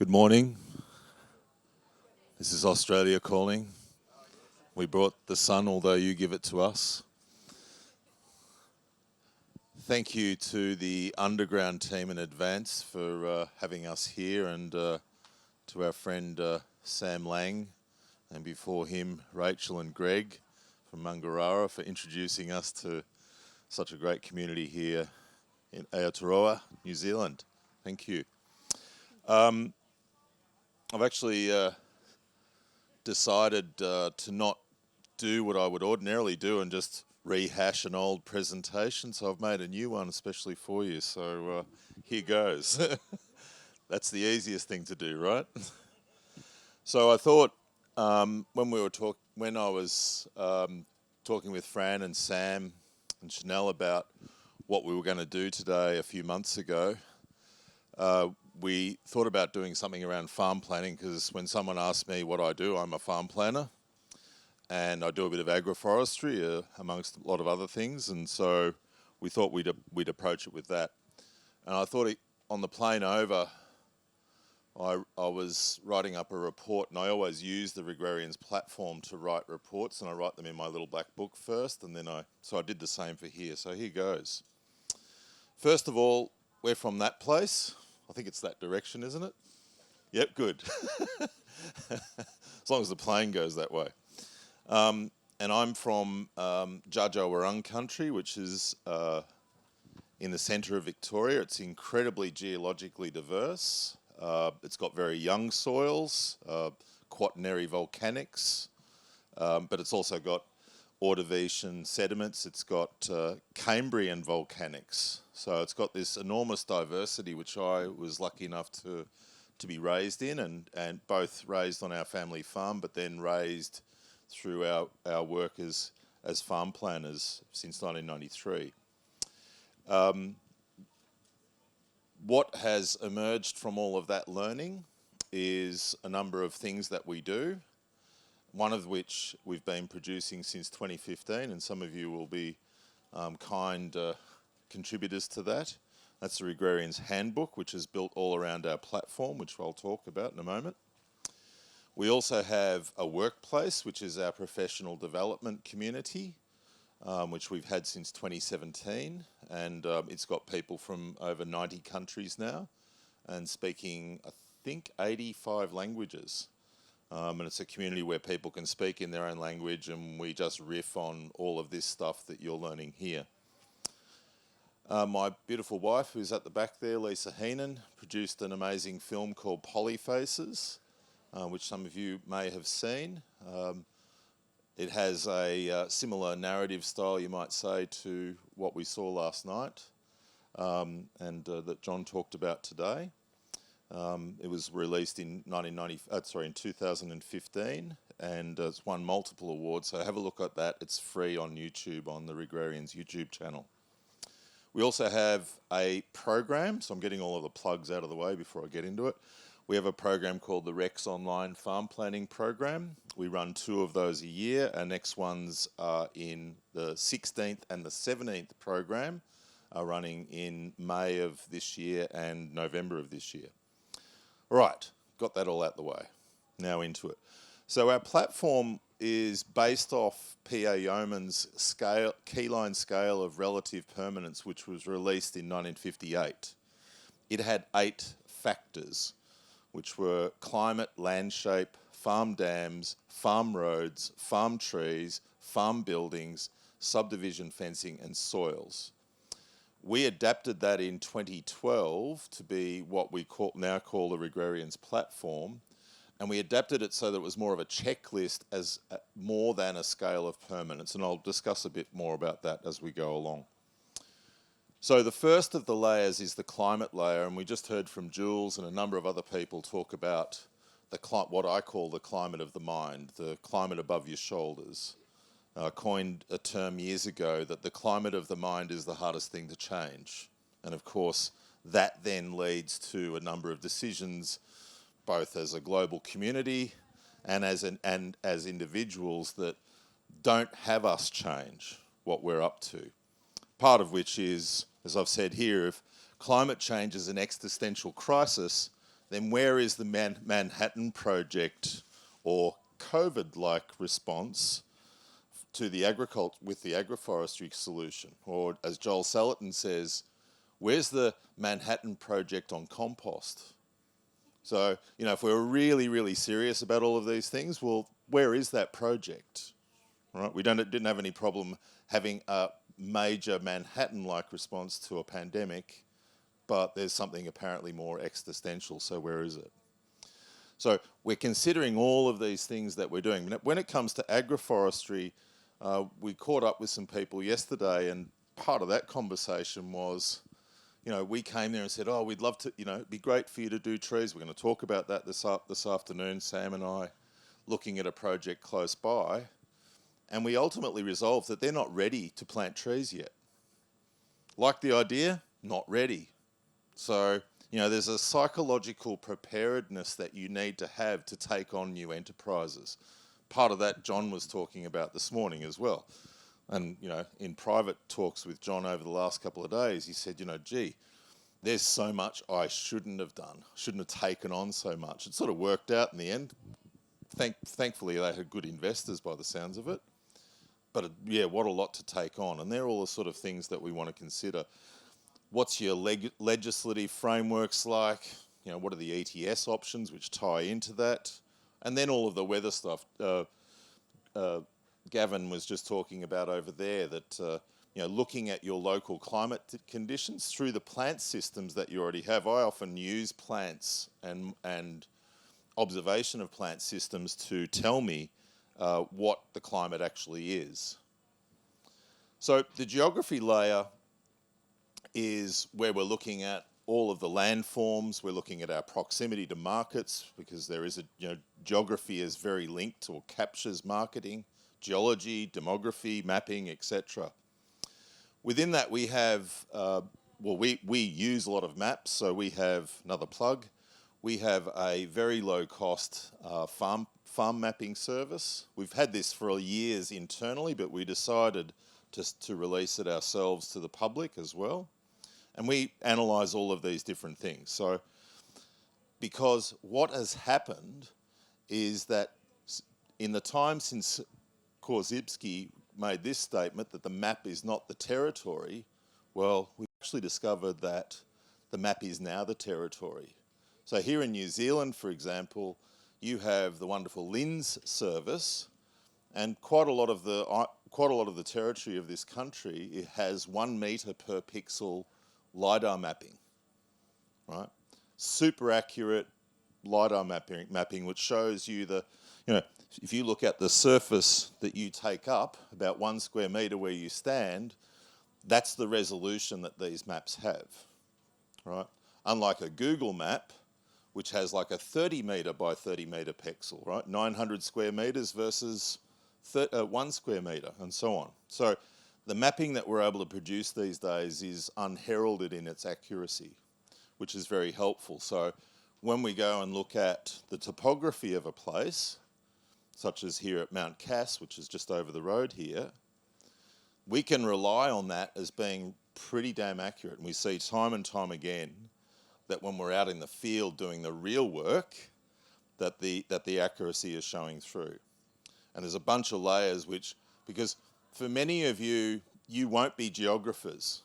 Good morning. This is Australia calling. We brought the sun, although you give it to us. Thank you to the underground team in advance for having us here, and to our friend Sam Lang, and before him Rachel and Greg from Mungarara for introducing us to such a great community here in Aotearoa, New Zealand. Thank you. I've actually decided to not do what I would ordinarily do and just rehash an old presentation, so I've made a new one especially for you, so here goes. That's the easiest thing to do, right? So I thought when I was talking with Fran and Sam and Chanel about what we were going to do today a few months ago, we thought about doing something around farm planning, because when someone asks me what I do, I'm a farm planner and I do a bit of agroforestry amongst a lot of other things, and so we thought we'd approach it with that. And I thought on the plane over, I was writing up a report, and I always use the Regrarians platform to write reports, and I write them in my little black book first, and then so I did the same for here. So here goes. First of all, we're from that place. I think it's that direction, isn't it? Yep, good. As long as the plane goes that way. And I'm from Djaja country, which is in the centre of Victoria. It's incredibly geologically diverse. It's got very young soils, quaternary volcanics, but it's also got Ordovician sediments. It's got Cambrian volcanics. So it's got this enormous diversity, which I was lucky enough to be raised in, and both raised on our family farm, but then raised through our work as farm planners since 1993. What has emerged from all of that learning is a number of things that we do, one of which we've been producing since 2015, and some of you will be kind contributors to that. That's the Regrarians Handbook, which is built all around our platform, which I'll talk about in a moment. We also have a workplace, which is our professional development community, which we've had since 2017, and it's got people from over 90 countries now, and speaking, I think, 85 languages. And it's a community where people can speak in their own language, and we just riff on all of this stuff that you're learning here. My beautiful wife, who's at the back there, Lisa Heenan, produced an amazing film called Polyfaces, which some of you may have seen. It has a similar narrative style, you might say, to what we saw last night, and that John talked about today. It was released in 2015, and it's won multiple awards, so have a look at that. It's free on YouTube, on the Regrarians YouTube channel. We also have a program, so I'm getting all of the plugs out of the way before I get into it. We have a program called the Rex Online Farm Planning Program. We run 2 of those a year. Our next ones are in the 16th and the 17th program, are running in May of this year and November of this year. Right, got that all out the way. Now into it. So our platform is based off P.A. Yeoman's keyline scale of relative permanence, which was released in 1958. It had 8 factors, which were climate, land shape, farm dams, farm roads, farm trees, farm buildings, subdivision fencing, and soils. We adapted that in 2012 to be what we now call the Regrarians platform, and we adapted it so that it was more of a checklist as more than a scale of permanence, and I'll discuss a bit more about that as we go along. So the first of the layers is the climate layer, and we just heard from Jules and a number of other people talk about what I call the climate of the mind, the climate above your shoulders. I coined a term years ago that the climate of the mind is the hardest thing to change. And of course, that then leads to a number of decisions, both as a global community and as individuals, that don't have us change what we're up to. Part of which is, as I've said here, if climate change is an existential crisis, then where is the Manhattan Project or COVID-like response to the agriculture with the agroforestry solution? Or as Joel Salatin says, where's the Manhattan Project on compost? So, you know, if we're really, really serious about all of these things, well, where is that project? Right? We didn't have any problem having a major Manhattan-like response to a pandemic, but there's something apparently more existential, so where is it? So we're considering all of these things that we're doing. When it comes to agroforestry, we caught up with some people yesterday, and part of that conversation was, you know, we came there and said, oh, we'd love to, you know, it'd be great for you to do trees. We're going to talk about that this afternoon, Sam and I, looking at a project close by. And we ultimately resolved that they're not ready to plant trees yet. Like the idea? Not ready. So, you know, there's a psychological preparedness that you need to have to take on new enterprises. Part of that John was talking about this morning as well. And, you know, in private talks with John over the last couple of days, he said, you know, gee, there's so much I shouldn't have done, shouldn't have taken on so much. It sort of worked out in the end. Thankfully, they had good investors by the sounds of it. But yeah, what a lot to take on. And they're all the sort of things that we want to consider. What's your legislative frameworks like? You know, what are the ETS options which tie into that? And then all of the weather stuff. Gavin was just talking about over there that, you know, looking at your local climate conditions through the plant systems that you already have. I often use plants and observation of plant systems to tell me what the climate actually is. So the geography layer is where we're looking at all of the landforms. We're looking at our proximity to markets, because there is a, you know, geography is very linked or captures marketing, geology, demography, mapping, etc. Within that we have, we use a lot of maps, so we have another plug. We have a very low cost farm mapping service. We've had this for years internally, but we decided to release it ourselves to the public as well. And we analyse all of these different things. So, because what has happened is that in the time since Korzybski made this statement that the map is not the territory, well, we actually discovered that the map is now the territory. So here in New Zealand, for example, you have the wonderful LINS service, and quite a lot of the territory of this country, it has 1 metre per pixel LiDAR mapping, right? Super accurate LiDAR mapping, which shows you the, you know, if you look at the surface that you take up, about 1 square metre where you stand, that's the resolution that these maps have, right? Unlike a Google map, which has like a 30 metre by 30 metre pixel, right? 900 square metres versus 1 square metre, and so on. So the mapping that we're able to produce these days is unheralded in its accuracy, which is very helpful. So when we go and look at the topography of a place, such as here at Mount Cass, which is just over the road here, we can rely on that as being pretty damn accurate. And we see time and time again that when we're out in the field doing the real work, that the accuracy is showing through. And there's a bunch of layers which, because for many of you, you won't be geographers.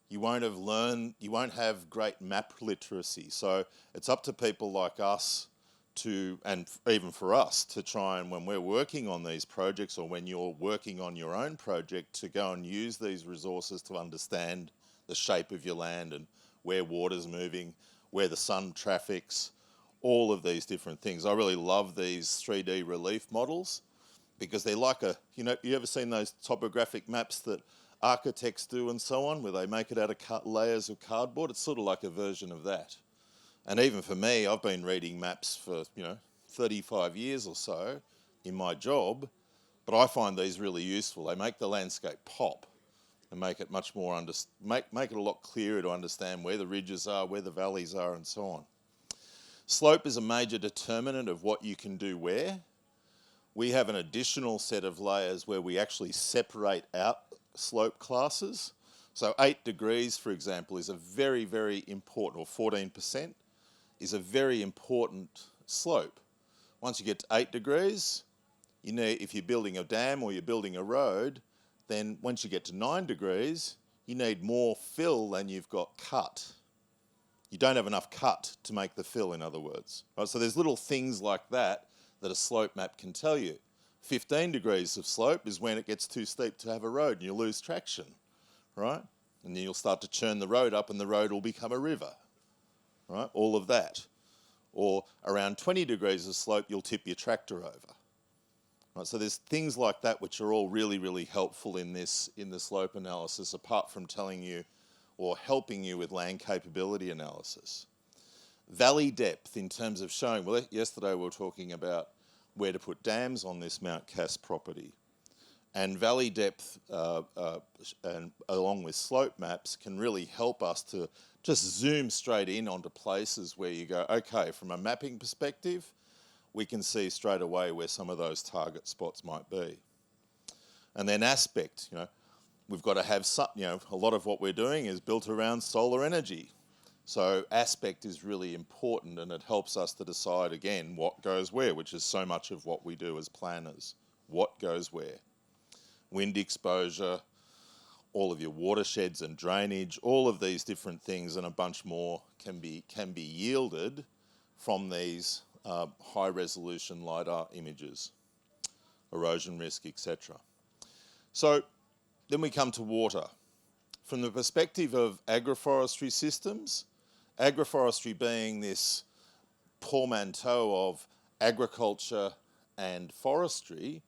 You won't have great map literacy. So it's up to people like us to, and even for us, to try and, when we're working on these projects or when you're working on your own project, to go and use these resources to understand the shape of your land and where water's moving, where the sun traffics, all of these different things. I really love these 3D relief models, because they're like a, you know, you ever seen those topographic maps that architects do and so on, where they make it out of layers of cardboard? It's sort of like a version of that. And even for me, I've been reading maps for, you know, 35 years or so in my job, but I find these really useful. They make the landscape pop and make it much more, make it a lot clearer to understand where the ridges are, where the valleys are, and so on. Slope is a major determinant of what you can do where. We have an additional set of layers where we actually separate out slope classes. So 8 degrees, for example, is a very, very important, or 14%, is a very important slope. Once you get to 8 degrees, you need, if you're building a dam or you're building a road, then once you get to 9 degrees, you need more fill than you've got cut. You don't have enough cut to make the fill, in other words. Right? So there's little things like that that a slope map can tell you. 15 degrees of slope is when it gets too steep to have a road and you lose traction, right? And then you'll start to churn the road up and the road will become a river, right? All of that. Or around 20 degrees of slope, you'll tip your tractor over. Right? So there's things like that which are all really, really helpful in the slope analysis, apart from telling you or helping you with land capability analysis. Valley depth in terms of showing, well, yesterday we were talking about where to put dams on this Mount Cass property. And valley depth, and along with slope maps, can really help us to just zoom straight in onto places where you go, okay, from a mapping perspective, we can see straight away where some of those target spots might be. And then aspect, we've got to have some, a lot of what we're doing is built around solar energy. So aspect is really important, and it helps us to decide, again, what goes where, which is so much of what we do as planners. What goes where? Wind exposure, all of your watersheds and drainage, all of these different things and a bunch more can be yielded from these high-resolution LiDAR images, erosion risk, etc. So then we come to water. From the perspective of agroforestry systems, agroforestry being this portmanteau of agriculture and forestry,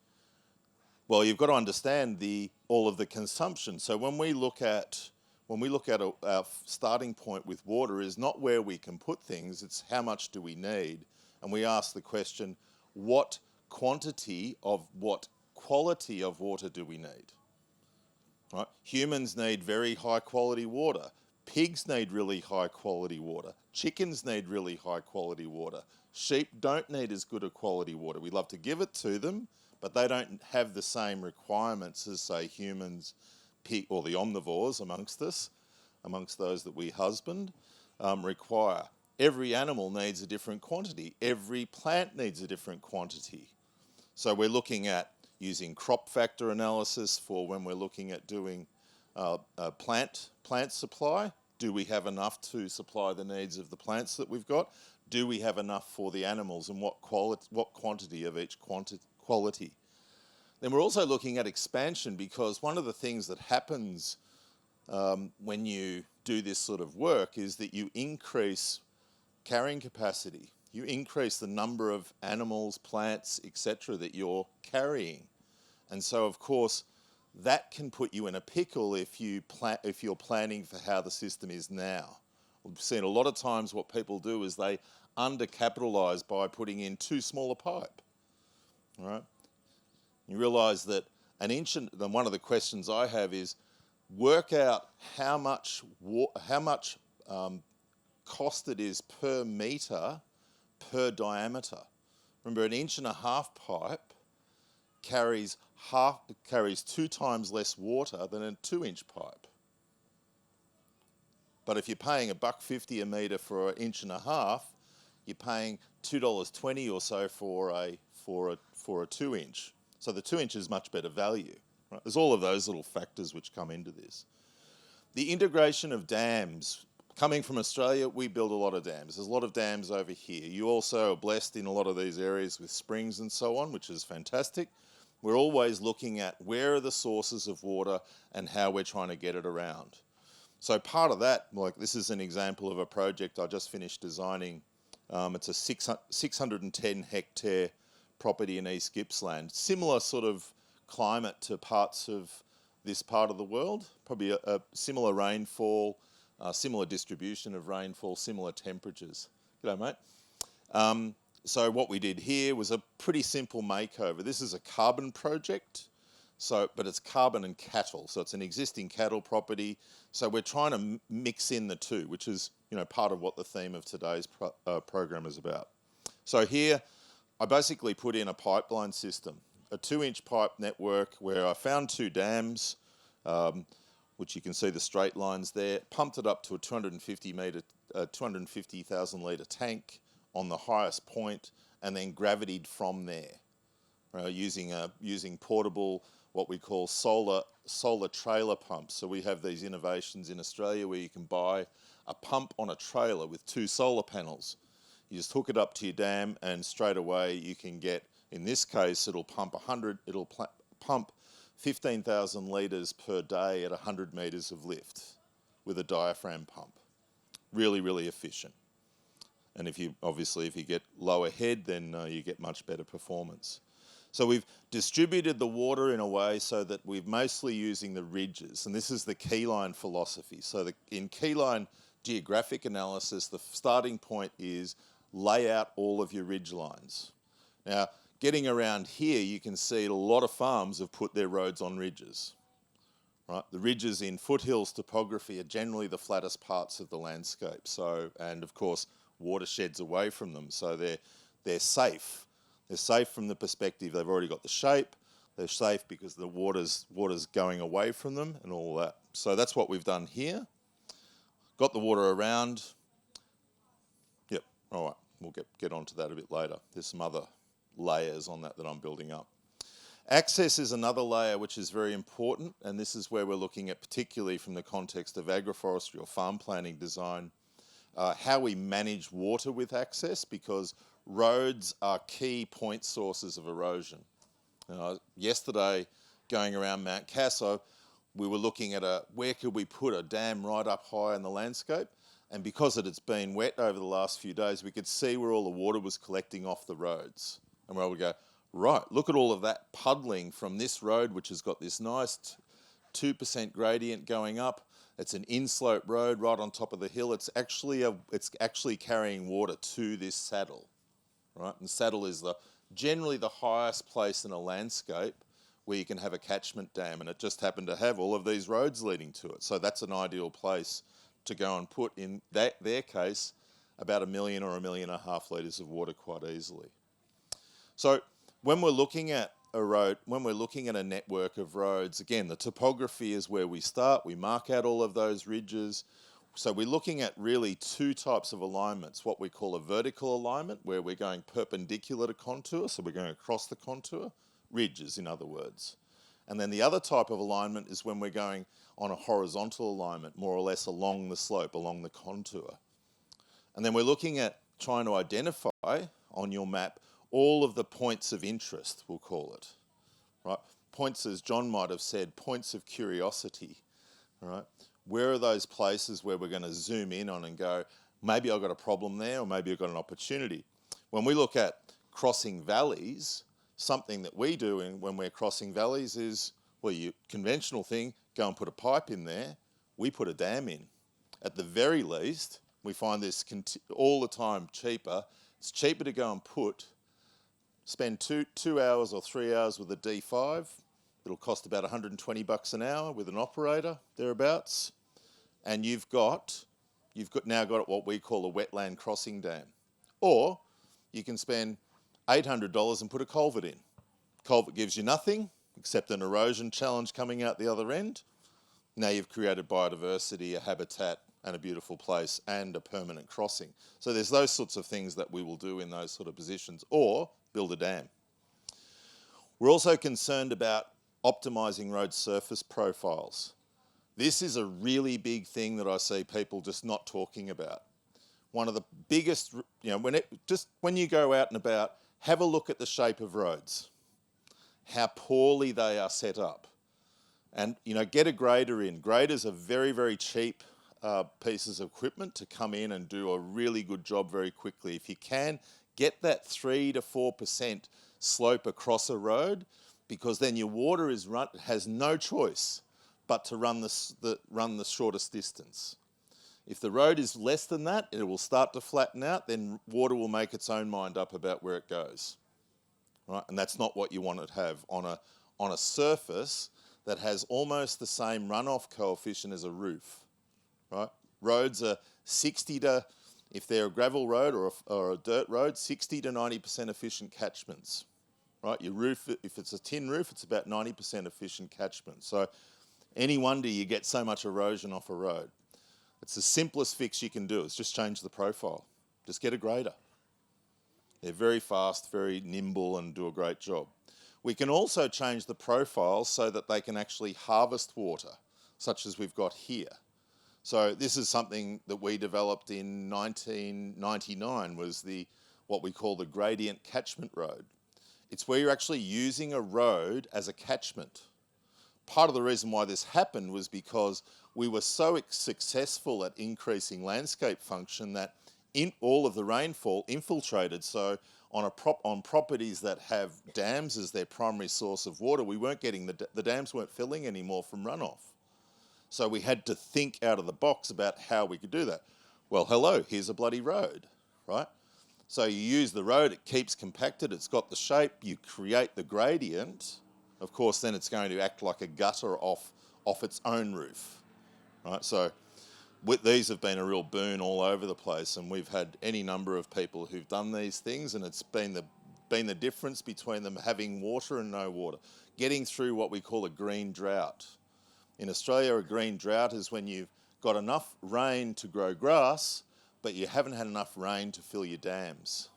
well, you've got to understand all of the consumption. So when we look at our starting point with water is not where we can put things, it's how much do we need? And we ask the question, what quantity of what quality of water do we need? Right? Humans need very high quality water. Pigs need really high quality water. Chickens need really high quality water. Sheep don't need as good a quality water. We love to give it to them, but they don't have the same requirements as, say, humans, pig, or the omnivores amongst us, amongst those that we husband, require. Every animal needs a different quantity. Every plant needs a different quantity. So we're looking at using crop factor analysis for when we're looking at doing plant supply. Do we have enough to supply the needs of the plants that we've got? Do we have enough for the animals, and what quantity of each quality? Then we're also looking at expansion, because one of the things that happens when you do this sort of work is that you increase carrying capacity. You increase the number of animals, plants, etc. that you're carrying. And so, of course, that can put you in a pickle if you're planning for how the system is now. We've seen a lot of times what people do is they undercapitalise by putting in too small a pipe. Right? You realise that an inch, and one of the questions I have is, work out how much cost it is per metre per diameter. Remember, an 1.5-inch pipe carries 2 times less water than a 2-inch pipe. But if you're paying $1.50 a metre for an 1.5 inch, you're paying $2.20 or so for a 2-inch. So the 2-inch is much better value. Right? There's all of those little factors which come into this. The integration of dams. Coming from Australia, we build a lot of dams. There's a lot of dams over here. You also are blessed in a lot of these areas with springs and so on, which is fantastic. We're always looking at where are the sources of water and how we're trying to get it around. So part of that, like this is an example of a project I just finished designing. It's a 610 hectare property in East Gippsland. Similar sort of climate to parts of this part of the world. Probably a similar rainfall, similar distribution of rainfall, similar temperatures. G'day, mate. So what we did here was a pretty simple makeover. This is a carbon project, but it's carbon and cattle. So it's an existing cattle property. So we're trying to mix in the two, which is part of what the theme of today's program is about. So here, I basically put in a pipeline system, a 2-inch pipe network where I found 2 dams, which you can see the straight lines there, pumped it up to a 250 metre a 250,000 litre tank on the highest point and then gravitied from there, using portable, what we call solar trailer pumps. So we have these innovations in Australia where you can buy a pump on a trailer with 2 solar panels. You just hook it up to your dam and straight away you can get, in this case, it'll pump 15,000 litres per day at 100 metres of lift with a diaphragm pump. Really, really efficient. And if you get lower head, then you get much better performance. So we've distributed the water in a way so that we're mostly using the ridges, and this is the keyline philosophy. So in keyline geographic analysis, the starting point is lay out all of your ridge lines. Now, getting around here, you can see a lot of farms have put their roads on ridges. Right? The ridges in foothills topography are generally the flattest parts of the landscape. So, and of course, watersheds away from them, so they're safe. They're safe from the perspective they've already got the shape. They're safe because the water's going away from them and all that. So that's what we've done here. Got the water around. Yep. All right. We'll get onto that a bit later. There's some other layers on that I'm building up. Access is another layer which is very important, and this is where we're looking at, particularly from the context of agroforestry or farm planning design, how we manage water with access, because roads are key point sources of erosion. Yesterday, going around Mount Casa, we were looking at where could we put a dam right up high in the landscape, and because it's been wet over the last few days, we could see where all the water was collecting off the roads. And where we go, right, look at all of that puddling from this road, which has got this nice 2% gradient going up. It's an inslope road right on top of the hill. It's actually carrying water to this saddle, right? And the saddle is generally the highest place in a landscape where you can have a catchment dam, and it just happened to have all of these roads leading to it. So that's an ideal place to go and put, in their case, about 1 million or 1.5 million litres of water quite easily. So when we're looking at a road, when we're looking at a network of roads, again, the topography is where we start. We mark out all of those ridges. So we're looking at really 2 types of alignments, what we call a vertical alignment, where we're going perpendicular to contour, so we're going across the contour, ridges in other words. And then the other type of alignment is when we're going on a horizontal alignment, more or less along the slope, along the contour. And then we're looking at trying to identify on your map all of the points of interest, we'll call it, right? Points, as John might have said, points of curiosity, right? Where are those places where we're going to zoom in on and go, maybe I've got a problem there, or maybe I've got an opportunity. When we look at crossing valleys, something that we do when we're crossing valleys is, well, your conventional thing, go and put a pipe in there. We put a dam in. At the very least, we find this all the time cheaper. It's cheaper to go and spend two hours or 3 hours with a D5. It'll cost about $120 an hour with an operator, thereabouts. And you've now got what we call a wetland crossing dam. Or you can spend $800 and put a culvert in. Culvert gives you nothing except an erosion challenge coming out the other end. Now you've created biodiversity, a habitat, and a beautiful place, and a permanent crossing. So there's those sorts of things that we will do in those sort of positions, or build a dam. We're also concerned about optimising road surface profiles. This is a really big thing that I see people just not talking about. One of the biggest, when you go out and about, have a look at the shape of roads, how poorly they are set up. And, get a grader in. Graders are very, very cheap pieces of equipment to come in and do a really good job very quickly. If you can, get that 3 to 4% slope across a road, because then your water has no choice but to run the shortest distance. If the road is less than that, it will start to flatten out, then water will make its own mind up about where it goes. Right? And that's not what you want to have on a surface that has almost the same runoff coefficient as a roof. Right? Roads are 60 to, if they're a gravel road or a dirt road, 60 to 90% efficient catchments. Right? Your roof, if it's a tin roof, it's about 90% efficient catchment. So any wonder you get so much erosion off a road. It's the simplest fix you can do. It's just change the profile. Just get a grader. They're very fast, very nimble, and do a great job. We can also change the profile so that they can actually harvest water, such as we've got here. So this is something that we developed in 1999, was what we call the gradient catchment road. It's where you're actually using a road as a catchment. Part of the reason why this happened was because we were so successful at increasing landscape function that all of the rainfall infiltrated. So on properties that have dams as their primary source of water, we weren't getting the dams weren't filling anymore from runoff. So we had to think out of the box about how we could do that. Well, hello, here's a bloody road, right? So you use the road, it keeps compacted, it's got the shape, you create the gradient. Of course, then it's going to act like a gutter off its own roof, right? So these have been a real boon all over the place, and we've had any number of people who've done these things, and it's been the difference between them having water and no water, getting through what we call a green drought. In Australia, a green drought is when you've got enough rain to grow grass, but you haven't had enough rain to fill your dams.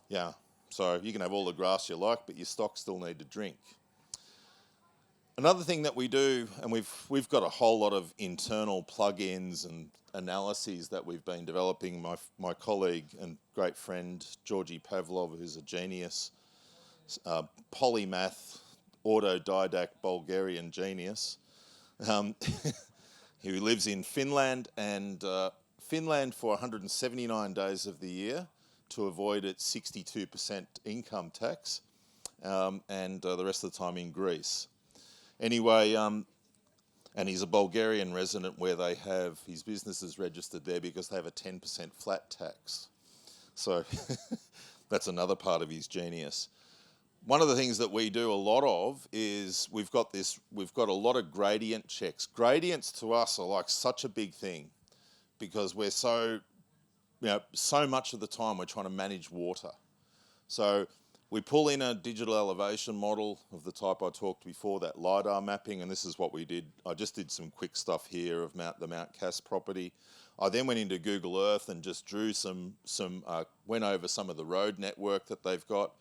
Yeah, so you can have all the grass you like, but your stock still need to drink. Another thing that we do, and we've got a whole lot of internal plugins and analyses that we've been developing. My colleague and great friend, Georgi Pavlov, who's a genius, polymath, autodidact Bulgarian genius, who lives in Finland, and Finland for 179 days of the year to avoid its 62% income tax, and the rest of the time in Greece. Anyway, and he's a Bulgarian resident where they have his business is registered there because they have a 10% flat tax. So that's another part of his genius. One of the things that we do a lot of is we've got a lot of gradient checks. Gradients to us are like such a big thing because we're so much of the time we're trying to manage water. So we pull in a digital elevation model of the type I talked before, that LiDAR mapping, and this is what we did. I just did some quick stuff here of the Mount Cass property. I then went into Google Earth and just drew went over some of the road network that they've got.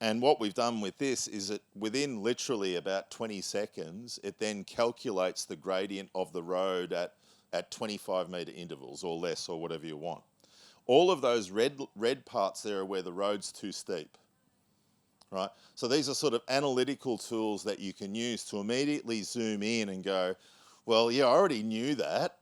And what we've done with this is that within literally about 20 seconds, it then calculates the gradient of the road at 25 metre intervals or less or whatever you want. All of those red parts there are where the road's too steep, right? So these are sort of analytical tools that you can use to immediately zoom in and go, well, yeah, I already knew that,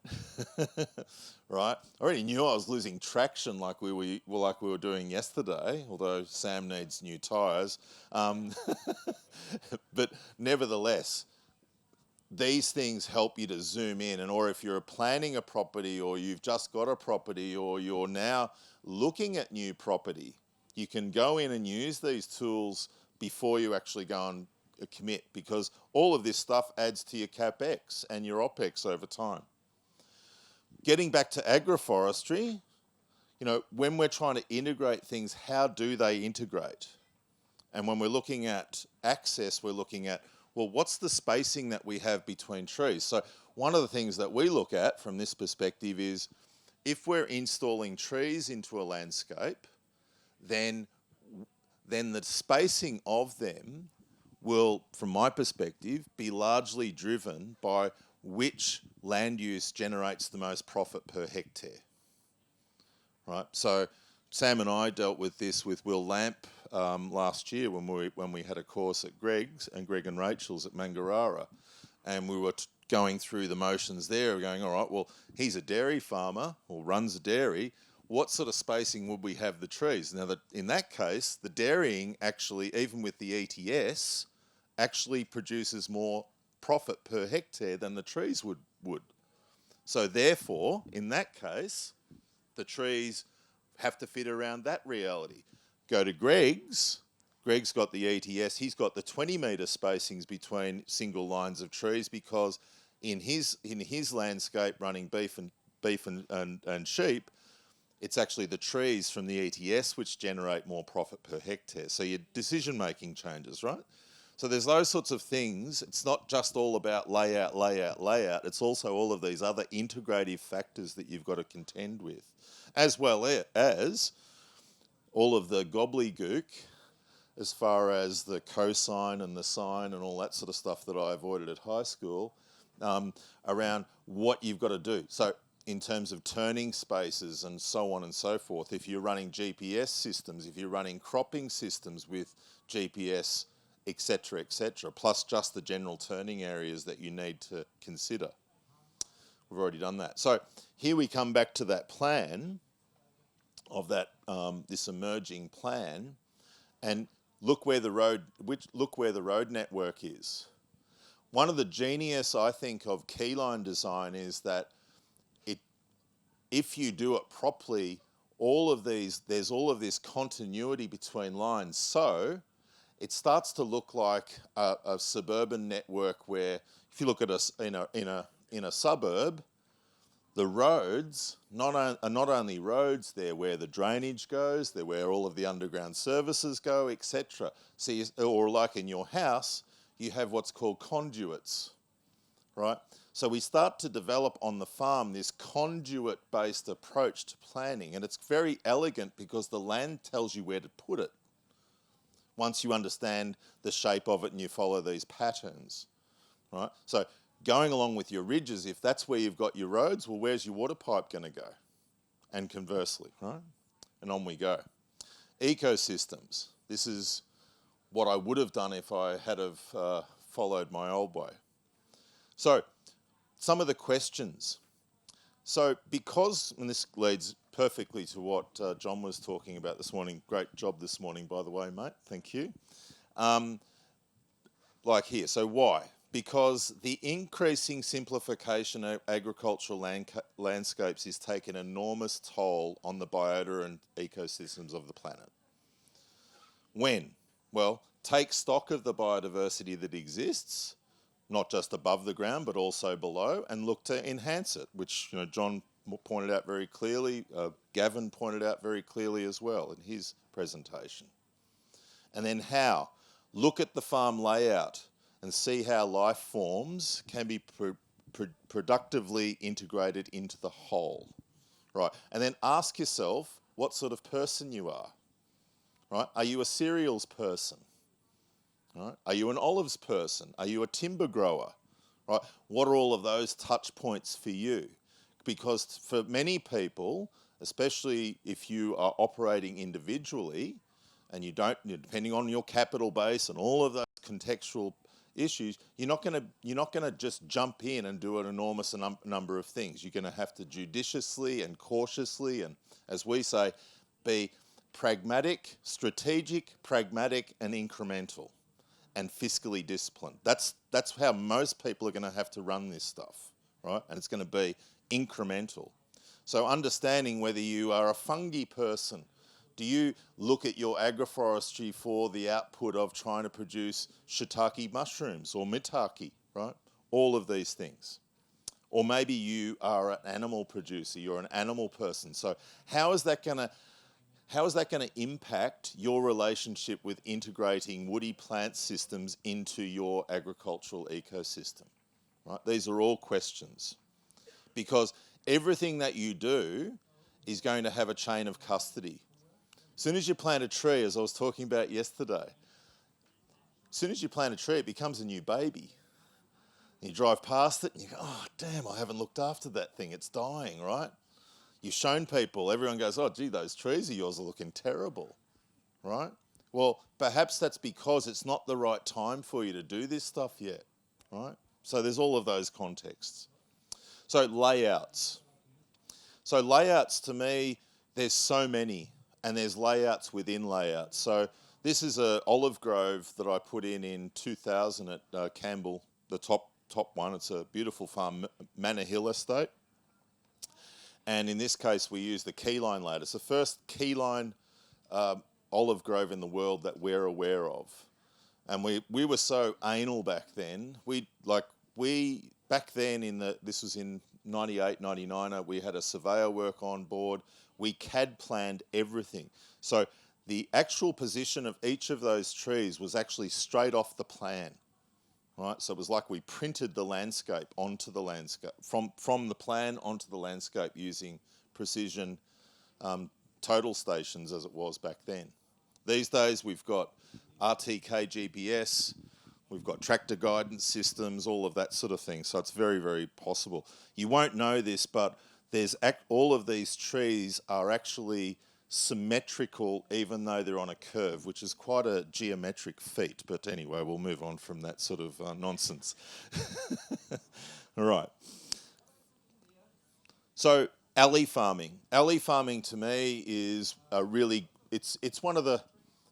right? I already knew I was losing traction like we were doing yesterday, although Sam needs new tyres. But nevertheless, these things help you to zoom in, or if you're planning a property or you've just got a property or you're now looking at new property, you can go in and use these tools before you actually go and commit, because all of this stuff adds to your capex and your opex over time. Getting back to agroforestry, when we're trying to integrate things, how do they integrate? And when we're looking at access, we're looking at, well, what's the spacing that we have between trees? So one of the things that we look at from this perspective is if we're installing trees into a landscape, then the spacing of them will, from my perspective, be largely driven by which land use generates the most profit per hectare, right? So Sam and I dealt with this with Will Lamp last year when we had a course at Greg and Rachel's at Mangarara, and we were going through the motions there, going, all right, well, he's a dairy farmer or runs a dairy. What sort of spacing would we have the trees? Now, in that case, the dairying actually, even with the ETS, actually produces more profit per hectare than the trees would. So therefore, in that case, the trees have to fit around that reality. Go to Greg's got the ETS, he's got the 20 metre spacings between single lines of trees, because in his landscape running beef and sheep, it's actually the trees from the ETS which generate more profit per hectare. So your decision making changes, right? So there's those sorts of things. It's not just all about layout, layout, layout. It's also all of these other integrative factors that you've got to contend with, as well as all of the gobbledygook as far as the cosine and the sine and all that sort of stuff that I avoided at high school, around what you've got to do. So in terms of turning spaces and so on and so forth, if you're running GPS systems, if you're running cropping systems with GPS, etc., plus just the general turning areas that you need to consider. We've already done that. So here we come back to that plan of that this emerging plan, and look where the road network is. One of the genius, I think, of keyline design is that if you do it properly, there's all of this continuity between lines. So it starts to look like a suburban network where, if you look at us in a suburb, the roads are not only roads, they're where the drainage goes, they're where all of the underground services go, etc. So or like in your house, you have what's called conduits, right? So we start to develop on the farm this conduit-based approach to planning, and it's very elegant because the land tells you where to put it once you understand the shape of it and you follow these patterns, right? So going along with your ridges, if that's where you've got your roads, well, where's your water pipe going to go? And conversely, right? And on we go. Ecosystems. This is what I would have done if I had have followed my old way. So some of the questions. So because, and this leads perfectly to what John was talking about this morning. Great job this morning, by the way, mate. Thank you. Like here. So why? Because the increasing simplification of agricultural landscapes is taking an enormous toll on the biota and ecosystems of the planet. When? Well, take stock of the biodiversity that exists, not just above the ground, but also below, and look to enhance it, which John pointed out very clearly, Gavin pointed out very clearly as well in his presentation. And then how? Look at the farm layout and see how life forms can be productively integrated into the whole, right? And then ask yourself what sort of person you are, right? Are you a cereals person, right? Are you an olives person? Are you a timber grower, right? What are all of those touch points for you? Because for many people, especially if you are operating individually and you don't, depending on your capital base and all of those contextual issues, you're not going to just jump in and do an enormous number of things. You're going to have to judiciously and cautiously, and as we say, be pragmatic, strategic, pragmatic, and incremental, and fiscally disciplined. That's how most people are going to have to run this stuff, right? And it's going to be incremental. So understanding whether you are a fungi person. Do you look at your agroforestry for the output of trying to produce shiitake mushrooms or mitake, right? All of these things. Or maybe you are an animal producer, you're an animal person. So how is that going to impact your relationship with integrating woody plant systems into your agricultural ecosystem, right? These are all questions. Because everything that you do is going to have a chain of custody. As soon as you plant a tree, as I was talking about yesterday, as soon as you plant a tree, it becomes a new baby. And you drive past it and you go, oh, damn, I haven't looked after that thing. It's dying, right? You've shown people, everyone goes, oh, gee, those trees of yours are looking terrible, right? Well, perhaps that's because it's not the right time for you to do this stuff yet, right? So there's all of those contexts. So layouts. So layouts, to me, there's so many. And there's layouts within layouts. So this is an olive grove that I put in 2000 at Campbell, the top one. It's a beautiful farm, Manor Hill Estate. And in this case, we use the keyline layout. It's the first keyline olive grove in the world that we're aware of. And we were so anal back then. Back then this was in 98, 99, we had a surveyor work on board. We CAD planned everything. So the actual position of each of those trees was actually straight off the plan, right? So it was like we printed the landscape onto the landscape, from the plan onto the landscape using precision total stations as it was back then. These days we've got RTK GPS, we've got tractor guidance systems, all of that sort of thing. So it's very, very possible. You won't know this, but all of these trees are actually symmetrical even though they're on a curve, which is quite a geometric feat. But anyway, we'll move on from that sort of nonsense. All right. So alley farming. Alley farming to me is it's one of the,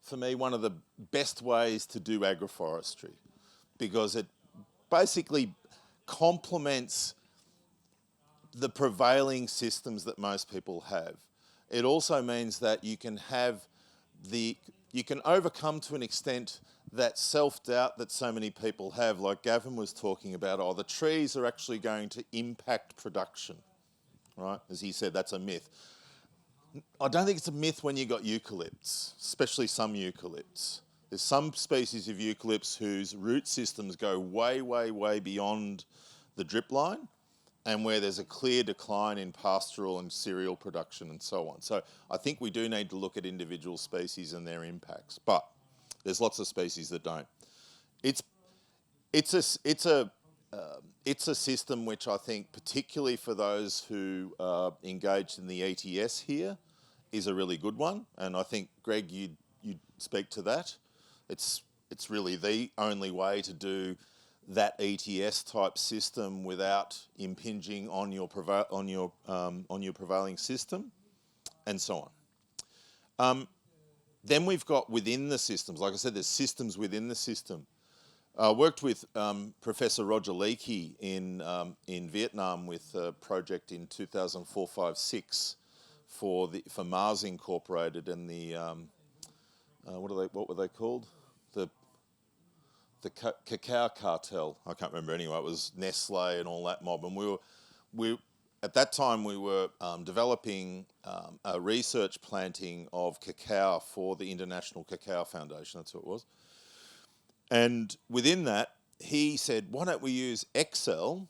for me, one of the best ways to do agroforestry, because it basically complements the prevailing systems that most people have. It also means that you can overcome to an extent that self-doubt that so many people have, like Gavin was talking about, oh, the trees are actually going to impact production, right? As he said, that's a myth. I don't think it's a myth when you got eucalypts, especially some eucalypts. There's some species of eucalypts whose root systems go way, way, way beyond the drip line, and where there's a clear decline in pastoral and cereal production and so on. So I think we do need to look at individual species and their impacts, but there's lots of species that don't. It's a system which I think, particularly for those who are engaged in the ETS here, is a really good one. And I think, Greg, you'd speak to that. It's really the only way to do that ETS type system without impinging on your prevailing system, and so on. Then we've got within the systems, like I said, there's systems within the system. Worked with Professor Roger Leakey in Vietnam with a project in 2004-5-6 for Mars Incorporated and the what were they called? The cacao cartel. I can't remember anyway. It was Nestle and all that mob, and we at that time we were developing a research planting of cacao for the International Cacao Foundation. That's what it was. And within that, he said, why don't we use Excel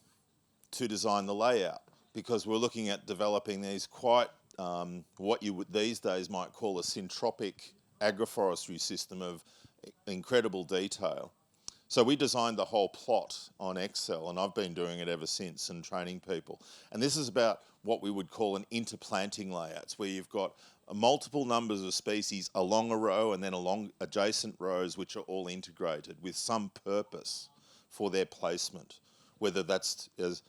to design the layout? Because we're looking at developing these quite, what you would these days might call a syntropic agroforestry system of incredible detail. So we designed the whole plot on Excel, and I've been doing it ever since and training people. And this is about what we would call an interplanting layouts, where you've got multiple numbers of species along a row and then along adjacent rows, which are all integrated with some purpose for their placement, whether that's as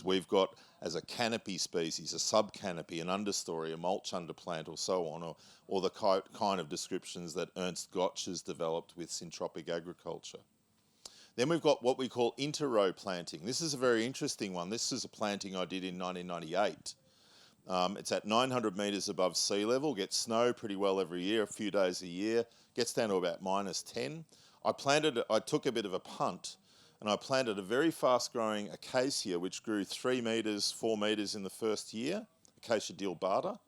we've got as a canopy species, a sub-canopy, an understory, a mulch underplant, or so on, or the kind of descriptions that Ernst Gotch has developed with syntropic agriculture. Then we've got what we call inter-row planting. This is a very interesting one. This is a planting I did in 1998. It's at 900 metres above sea level, gets snow pretty well every year, a few days a year, gets down to about -10. I took a bit of a punt, and I planted a very fast-growing acacia, which grew 3 metres, 4 metres in the first year, Acacia dealbata.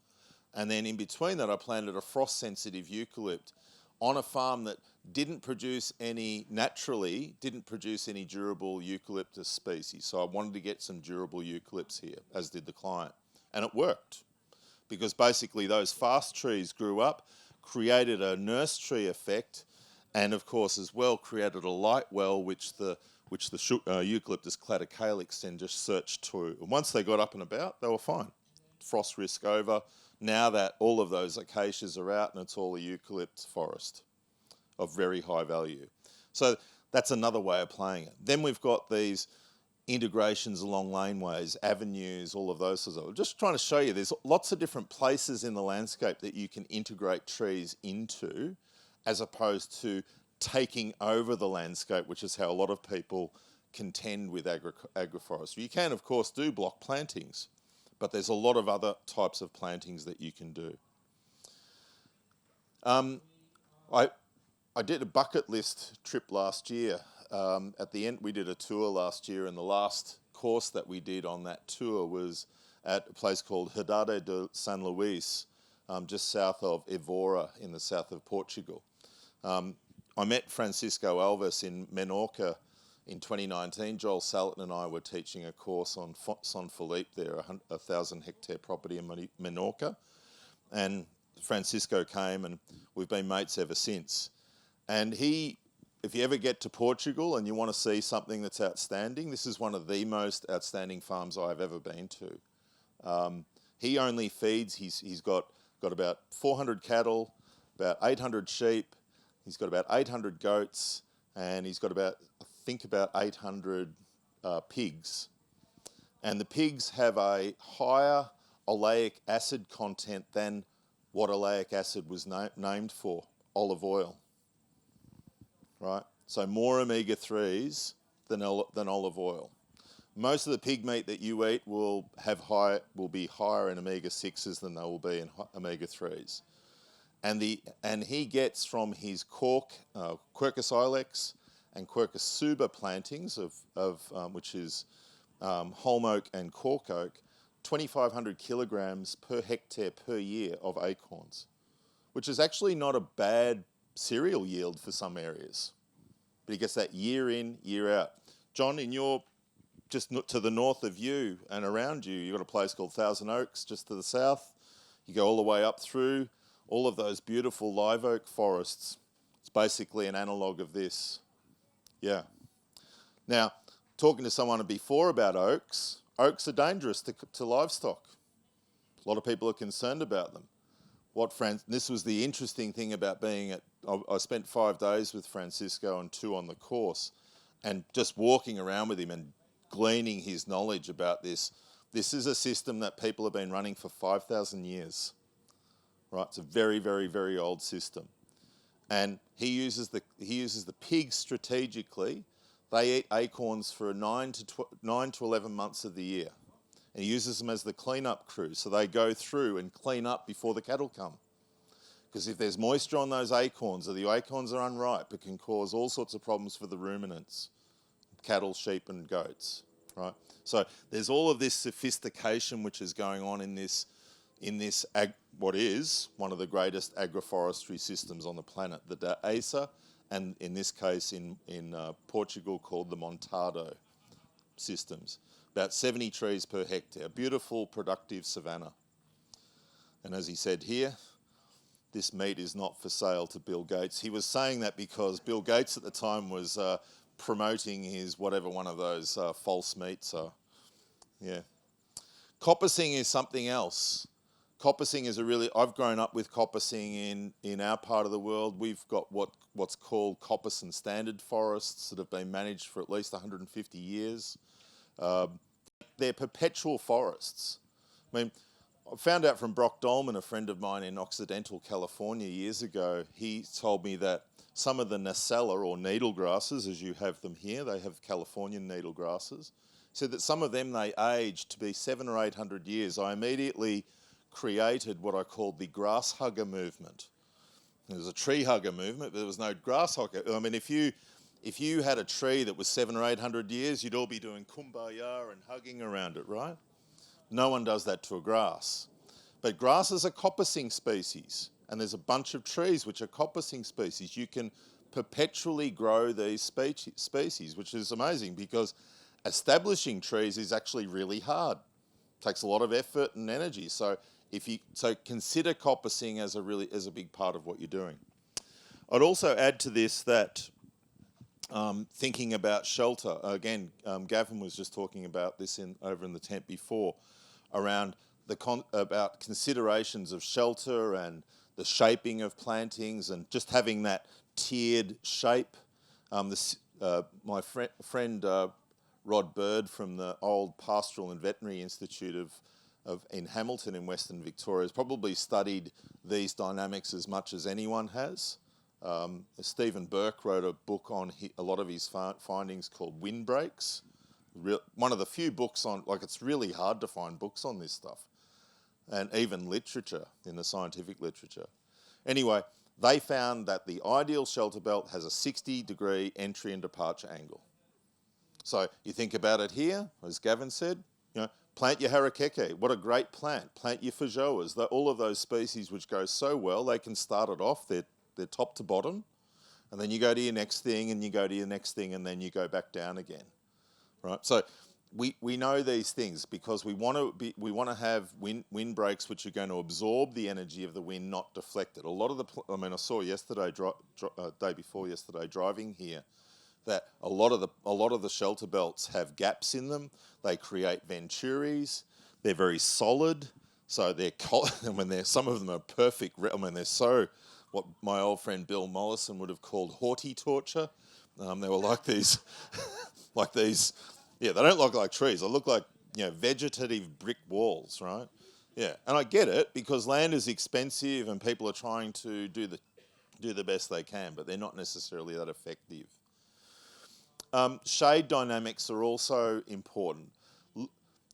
And then in between that, I planted a frost-sensitive eucalypt on a farm that didn't produce any durable eucalyptus species. So I wanted to get some durable eucalypts here, as did the client. And it worked, because basically those fast trees grew up, created a nurse tree effect, and of course as well created a light well which the Eucalyptus cladocalyx then just searched to. And once they got up and about, they were fine. Frost risk over. Now that all of those acacias are out and it's all a eucalypt forest of very high value. So that's another way of playing it. Then we've got these integrations along laneways, avenues, all of those sorts of. Just trying to show you there's lots of different places in the landscape that you can integrate trees into, as opposed to taking over the landscape, which is how a lot of people contend with agroforestry. You can, of course, do block plantings, but there's a lot of other types of plantings that you can do. I did a bucket list trip last year. At the end, we did a tour last year, and the last course that we did on that tour was at a place called Herdade de San Luis, just south of Evora in the south of Portugal. I met Francisco Alves in Menorca in 2019. Joel Salet and I were teaching a course on San Felipe there, a 1,000 hectare property in Menorca. And Francisco came and we've been mates ever since. And if you ever get to Portugal and you want to see something that's outstanding, this is one of the most outstanding farms I've ever been to. He only feeds, he's got about 400 cattle, about 800 sheep, he's got about 800 goats, and he's got about 800 pigs. And the pigs have a higher oleic acid content than what oleic acid was named for, olive oil. Right? So more omega-3s than olive oil. Most of the pig meat that you eat will be higher in omega-6s than they will be in omega-3s. And he gets from his Quercus ilex and Quercus suber plantings which is holm oak and cork oak, 2,500 kilograms per hectare per year of acorns, which is actually not a bad cereal yield for some areas. But he gets that year in, year out. John, just to the north of you and around you, you've got a place called Thousand Oaks just to the south. You go all the way up through all of those beautiful live oak forests. It's basically an analogue of this. Yeah. Now, talking to someone before about oaks are dangerous to livestock. A lot of people are concerned about them. This was the interesting thing about I spent 5 days with Francisco and 2 on the course, and just walking around with him and gleaning his knowledge about this. This is a system that people have been running for 5,000 years. Right? It's a very, very, very old system. And he uses the pigs strategically. They eat acorns for 9 to 11 months of the year. And he uses them as the cleanup crew. So they go through and clean up before the cattle come. Because if there's moisture on those acorns, or the acorns are unripe, it can cause all sorts of problems for the ruminants, cattle, sheep and goats. Right? So there's all of this sophistication which is going on in what is one of the greatest agroforestry systems on the planet, the Dehesa, and in this case in Portugal called the Montado systems. About 70 trees per hectare, beautiful, productive savanna. And as he said here, this meat is not for sale to Bill Gates. He was saying that because Bill Gates at the time was promoting his whatever one of those false meats are. Yeah. Coppicing is something else. Coppicing is I've grown up with coppicing in our part of the world. We've got what's called coppice and standard forests that have been managed for at least 150 years. They're perpetual forests. I mean, I found out from Brock Dolman, a friend of mine in Occidental California years ago. He told me that some of the Nacella or needle grasses, as you have them here, they have Californian needle grasses, said that some of them they age to be 700 or 800 years. I immediately created what I called the grass hugger movement. There was a tree hugger movement, but there was no grass hugger. I mean, if you had a tree that was 700 or 800 years, you'd all be doing kumbaya and hugging around it, right? No one does that to a grass. But grasses are coppicing species, and there's a bunch of trees which are coppicing species. You can perpetually grow these species, which is amazing because establishing trees is actually really hard. It takes a lot of effort and energy. So consider coppicing as a big part of what you're doing. I'd also add to this that thinking about shelter, again, Gavin was just talking about this over in the tent before, around about considerations of shelter and the shaping of plantings and just having that tiered shape. My friend Rod Bird from the old Pastoral and Veterinary Institute in Hamilton in Western Victoria has probably studied these dynamics as much as anyone has. Stephen Burke wrote a book on a lot of his findings called Windbreaks. One of the few books it's really hard to find books on this stuff, and even literature in the scientific literature. Anyway, they found that the ideal shelter belt has a 60-degree entry and departure angle. So you think about it here, as Gavin said, Plant your harakeke. What a great plant. Plant your feijoas. All of those species which go so well, they can start it off, they're top to bottom, and then you go to your next thing, and you go to your next thing, and then you go back down again, right? So we know these things because we want to have wind breaks which are going to absorb the energy of the wind, not deflect it. A lot of I saw yesterday, day before yesterday, driving here, that a lot of the shelter belts have gaps in them. They create venturis. They're very solid, so some of them are perfect. They're so what my old friend Bill Mollison would have called horticulture. They were like these, like these. Yeah, they don't look like trees. They look like vegetative brick walls, right? Yeah, and I get it because land is expensive and people are trying to do the best they can, but they're not necessarily that effective. Shade dynamics are also important.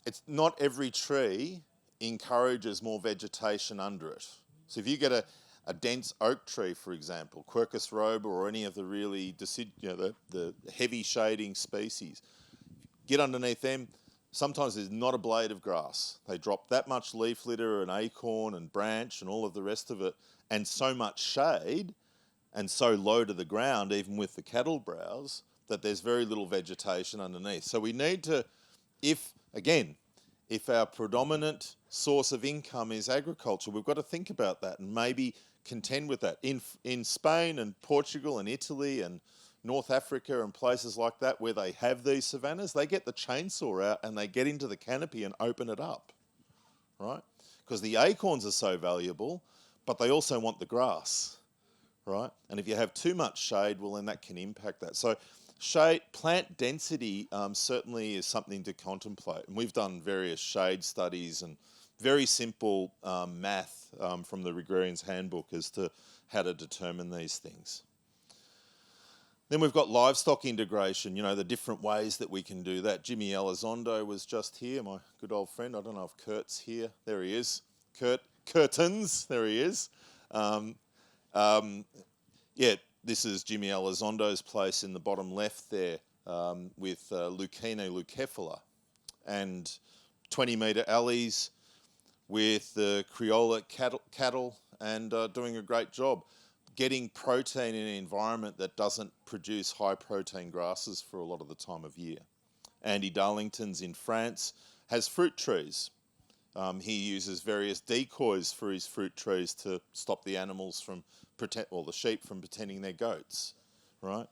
It's not every tree encourages more vegetation under it. So if you get a dense oak tree, for example, Quercus robur or any of the really the heavy shading species, get underneath them, sometimes there's not a blade of grass. They drop that much leaf litter and acorn and branch and all of the rest of it, and so much shade and so low to the ground, even with the cattle browse, that there's very little vegetation underneath. So we need to, if our predominant source of income is agriculture, we've got to think about that and maybe contend with that. In Spain and Portugal and Italy and North Africa and places like that where they have these savannas, they get the chainsaw out and they get into the canopy and open it up, right? Because the acorns are so valuable, but they also want the grass, right? And if you have too much shade, well, then that can impact that. So plant density certainly is something to contemplate. And we've done various shade studies and very simple math from the Regrarians Handbook as to how to determine these things. Then we've got livestock integration, the different ways that we can do that. Jimmy Elizondo was just here, my good old friend. I don't know if Kurt's here. There he is. Curtins, there he is. This is Jimmy Elizondo's place in the bottom left there with Lucina leucephala and 20-metre alleys with the Criolla cattle and doing a great job getting protein in an environment that doesn't produce high protein grasses for a lot of the time of year. Andy Darlington's in France has fruit trees. He uses various decoys for his fruit trees to stop the animals the sheep from pretending they're goats, right?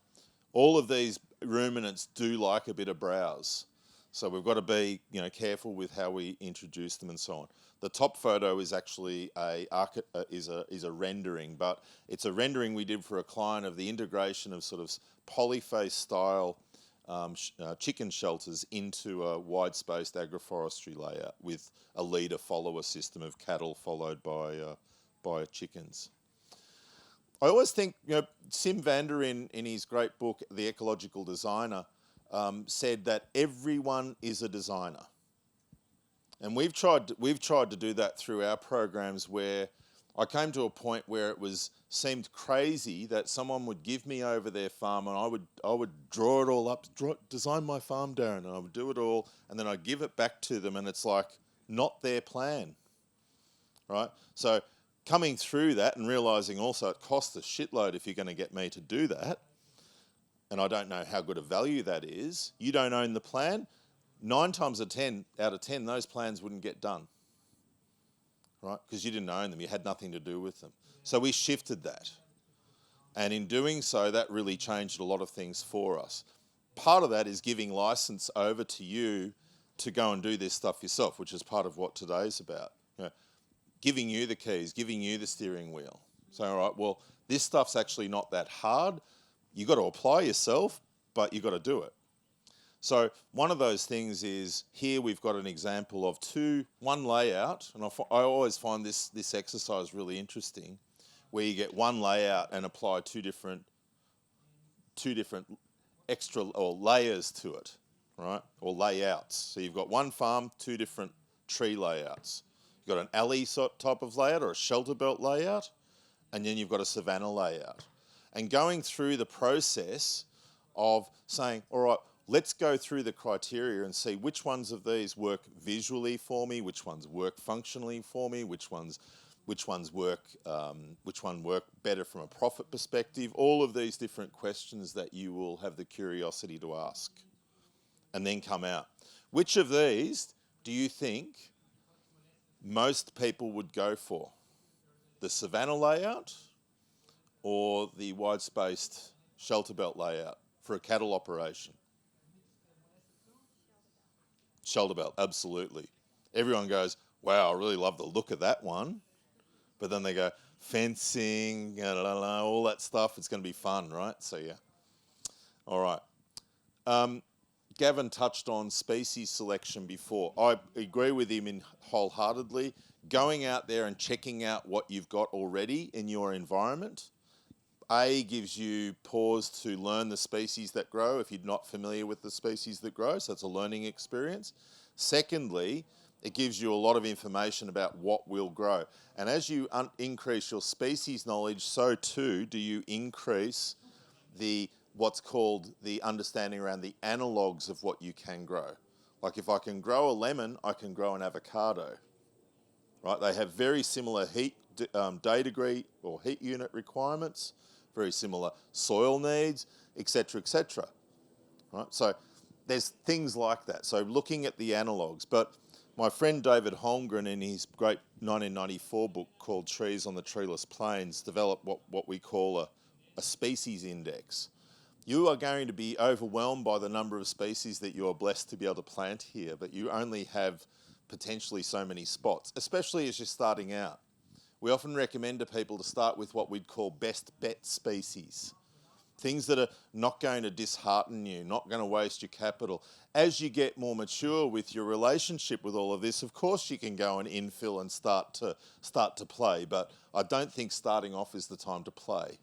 All of these ruminants do like a bit of browse. So we've got to be, careful with how we introduce them and so on. The top photo is actually a rendering, but it's a rendering we did for a client of the integration of sort of polyface style chicken shelters into a wide-spaced agroforestry layout with a leader-follower system of cattle followed by chickens. I always think, Sim Vander in his great book, The Ecological Designer, said that everyone is a designer. And we've tried to do that through our programs where I came to a point where seemed crazy that someone would give me over their farm and I would draw it all up, design my farm, Darren, and I would do it all, and then I'd give it back to them and it's like not their plan, right? So coming through that and realising also it costs a shitload if you're going to get me to do that, and I don't know how good a value that is, you don't own the plan, 9 times out of 10, those plans wouldn't get done, right? Because you didn't own them, you had nothing to do with them. So we shifted that. And in doing so, that really changed a lot of things for us. Part of that is giving license over to you to go and do this stuff yourself, which is part of what today's about. Giving you the keys, giving you the steering wheel. So, all right, well, this stuff's actually not that hard. You've got to apply yourself, but you've got to do it. So one of those things is here we've got an example of one layout, and I always find this exercise really interesting, where you get one layout and apply two different extra or layers to it, right? Or layouts. So you've got one farm, 2 different tree layouts. You've got an alley type of layout or a shelter belt layout, and then you've got a savanna layout. And going through the process of saying, all right, let's go through the criteria and see which ones of these work visually for me, which ones work functionally for me, which one work better from a profit perspective. All of these different questions that you will have the curiosity to ask, and then come out. Which of these do you think most people would go for? The savanna layout or the wide-spaced shelter belt layout for a cattle operation? Shelter belt, absolutely. Everyone goes, wow, I really love the look of that one. But then they go, fencing, all that stuff, it's going to be fun, right? So, yeah. All right. Gavin touched on species selection before. I agree with him wholeheartedly. Going out there and checking out what you've got already in your environment, gives you pause to learn the species that grow if you're not familiar with the species that grow, so it's a learning experience. Secondly, it gives you a lot of information about what will grow. And as you increase your species knowledge, so too do you increase what's called the understanding around the analogues of what you can grow. Like if I can grow a lemon, I can grow an avocado. Right? They have very similar heat day degree or heat unit requirements, very similar soil needs, etc., etc. Right? So there's things like that. So looking at the analogues. But my friend David Holmgren, in his great 1994 book called Trees on the Treeless Plains, developed what we call a species index. You are going to be overwhelmed by the number of species that you are blessed to be able to plant here, but you only have potentially so many spots, especially as you're starting out. We often recommend to people to start with what we'd call best bet species. Things that are not going to dishearten you, not going to waste your capital. As you get more mature with your relationship with all of this, of course you can go and infill and start to play, but I don't think starting off is the time to play.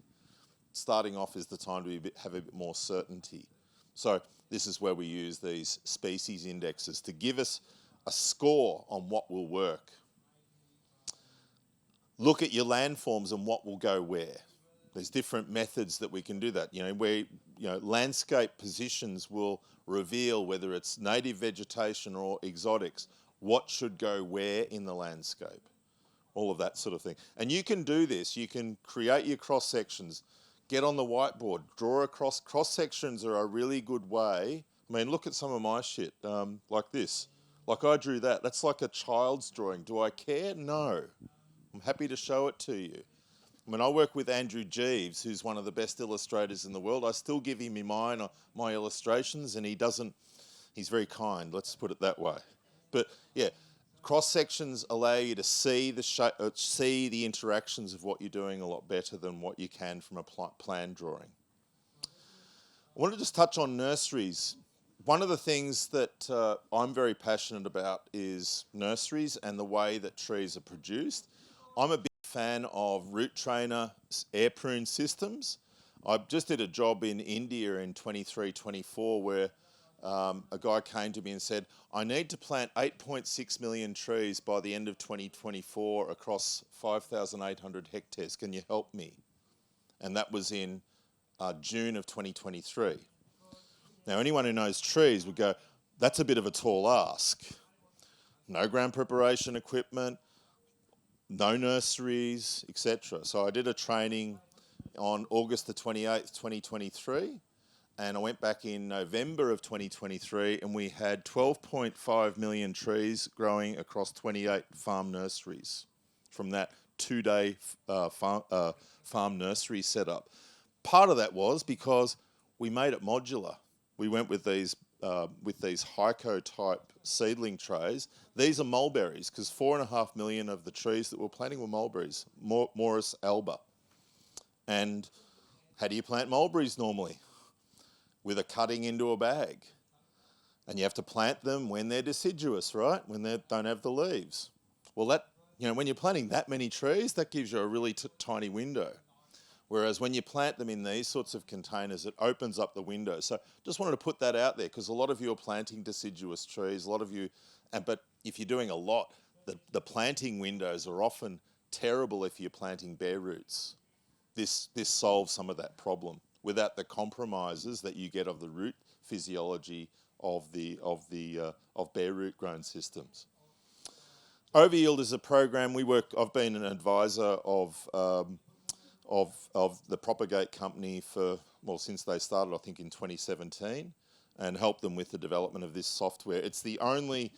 Starting off is the time to have a bit more certainty. So this is where we use these species indexes to give us a score on what will work. Look at your landforms and what will go where. There's different methods that we can do that. Landscape positions will reveal whether it's native vegetation or exotics, what should go where in the landscape, all of that sort of thing. And you can do this. You can create your cross sections, get on the whiteboard, draw across. Cross sections are a really good way. I mean, look at some of my shit, like this. Like I drew that. That's like a child's drawing. Do I care? No. I'm happy to show it to you. When I work with Andrew Jeeves, who's one of the best illustrators in the world, I still give him my illustrations, and he's very kind, let's put it that way. But yeah, cross sections allow you to see the interactions of what you're doing a lot better than what you can from a plan drawing. I want to just touch on nurseries. One of the things that I'm very passionate about is nurseries and the way that trees are produced. I'm a big fan of root trainer air prune systems. I just did a job in India in 23-24 where a guy came to me and said, I need to plant 8.6 million trees by the end of 2024 across 5,800 hectares. Can you help me? And that was in June of 2023. Now, anyone who knows trees would go, that's a bit of a tall ask. No ground preparation equipment, no nurseries, etc. So I did a training on August the 28th, 2023, and I went back in November of 2023, and we had 12.5 million trees growing across 28 farm nurseries from that 2-day farm nursery setup. Part of that was because we made it modular. We went with these Hyco type seedling trays. These are mulberries, because 4.5 million of the trees that we're planting were mulberries, Morus alba. And how do you plant mulberries normally? With a cutting into a bag. And you have to plant them when they're deciduous, right? When they don't have the leaves. Well, when you're planting that many trees, that gives you a really tiny window. Whereas when you plant them in these sorts of containers, it opens up the window. So just wanted to put that out there, because a lot of you are planting deciduous trees, but if you're doing a lot, the planting windows are often terrible if you're planting bare roots. This solves some of that problem without the compromises that you get of the root physiology of bare root grown systems. Overyield is a program we work. I've been an advisor of the Propagate company since they started, I think in 2017, and helped them with the development of this software. It's the only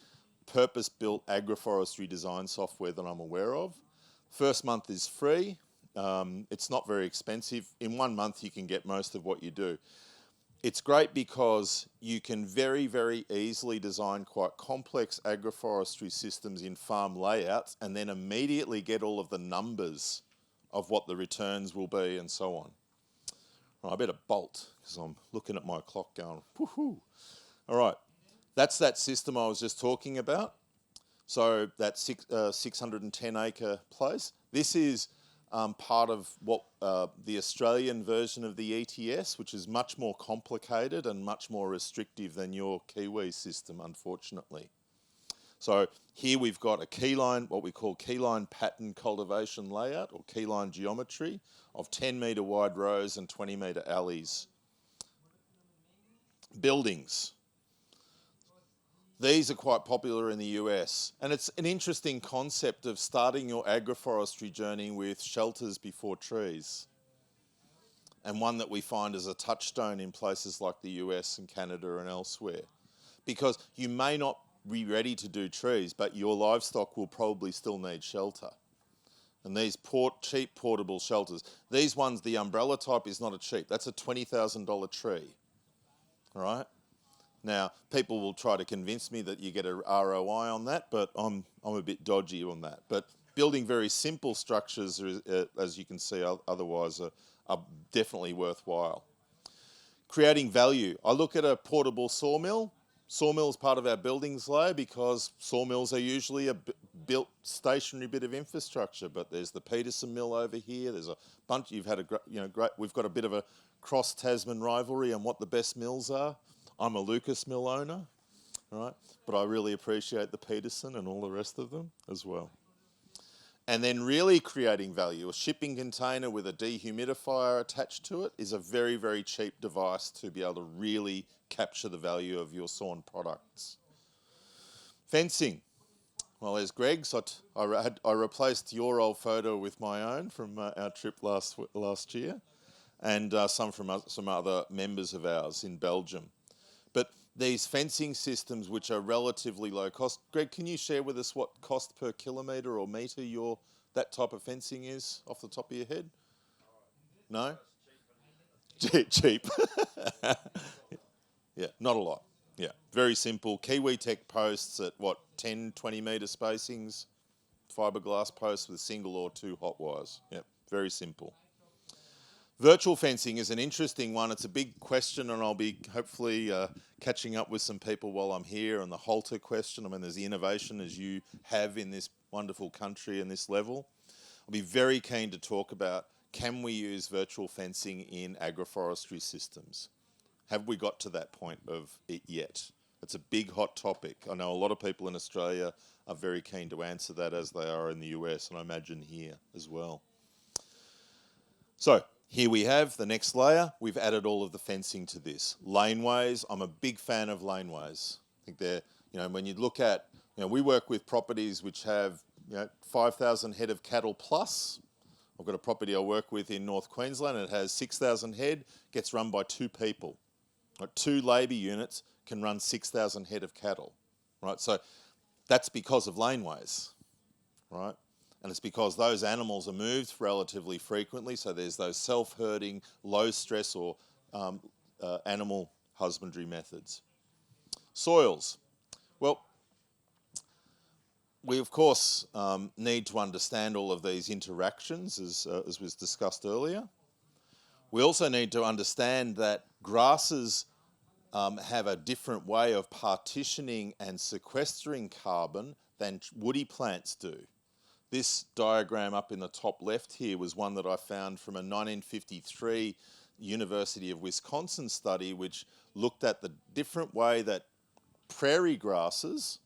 purpose-built agroforestry design software that I'm aware of. First month is free. It's not very expensive. In 1 month, you can get most of what you do. It's great because you can very, very easily design quite complex agroforestry systems in farm layouts and then immediately get all of the numbers of what the returns will be and so on. Right, I better bolt because I'm looking at my clock going, woohoo. All right, that's that system I was just talking about. So that 610 acre place. This is part of what the Australian version of the ETS, which is much more complicated and much more restrictive than your Kiwi system, unfortunately. So here we've got a keyline, what we call keyline pattern cultivation layout or keyline geometry of 10 metre wide rows and 20 metre alleys. Buildings. These are quite popular in the US, and it's an interesting concept of starting your agroforestry journey with shelters before trees, and one that we find as a touchstone in places like the US and Canada and elsewhere, because you may not be ready to do trees, but your livestock will probably still need shelter. And these cheap portable shelters, these ones, the umbrella type is not a cheap, that's a $20,000 tree, all right? Now, people will try to convince me that you get a ROI on that, but I'm a bit dodgy on that. But building very simple structures, as you can see, otherwise are definitely worthwhile. Creating value. I look at a portable sawmill. Sawmill is part of our buildings layer because sawmills are usually a built stationary bit of infrastructure. But there's the Peterson mill over here. There's a bunch. You've had we've got a bit of a cross Tasman rivalry on what the best mills are. I'm a Lucas mill owner, right? But I really appreciate the Peterson and all the rest of them as well. And then really creating value. A shipping container with a dehumidifier attached to it is a very, very cheap device to be able to really capture the value of your sawn products. Fencing. Well, there's Greg's. I replaced your old photo with my own from our trip last year, and some from some other members of ours in Belgium. But these fencing systems, which are relatively low cost, Greg, can you share with us what cost per kilometre or metre that type of fencing is off the top of your head? No? Cheap. Yeah, not a lot. Yeah, very simple. Kiwi Tech posts at 10, 20 metre spacings, fiberglass posts with single or two hot wires. Yeah, very simple. Virtual fencing is an interesting one. It's a big question, and I'll be hopefully catching up with some people while I'm here on the halter question. I mean, there's the innovation as you have in this wonderful country and this level. I'll be very keen to talk about, can we use virtual fencing in agroforestry systems? Have we got to that point of it yet? It's a big hot topic. I know a lot of people in Australia are very keen to answer that, as they are in the US, and I imagine here as well. So here we have the next layer. We've added all of the fencing to this. Laneways, I'm a big fan of laneways. I think they're, when you look at, we work with properties which have, 5,000 head of cattle plus. I've got a property I work with in North Queensland, and it has 6,000 head, gets run by 2 people. Right, 2 labour units can run 6,000 head of cattle, right? So that's because of laneways, right? And it's because those animals are moved relatively frequently, so there's those self-herding, low-stress or animal husbandry methods. Soils. Well, we of course need to understand all of these interactions, as was discussed earlier. We also need to understand that grasses have a different way of partitioning and sequestering carbon than woody plants do. This diagram up in the top left here was one that I found from a 1953 University of Wisconsin study, which looked at the different way that prairie grasses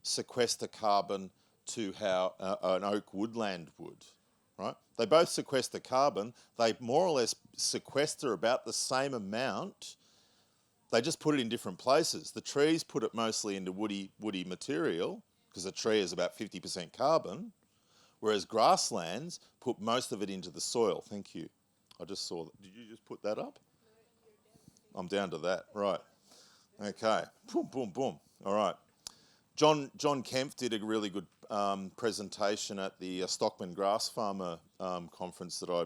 sequester carbon to how an oak woodland would, right? They both sequester carbon. They more or less sequester about the same amount they just put it in different places. The trees put it mostly into woody material, because a tree is about 50% carbon, whereas grasslands put most of it into the soil. Thank you. I just saw that. Did you just put that up? I'm down to that. Right. Okay. Boom, boom, boom. All right. John Kempf did a really good presentation at the Stockman Grass Farmer conference that I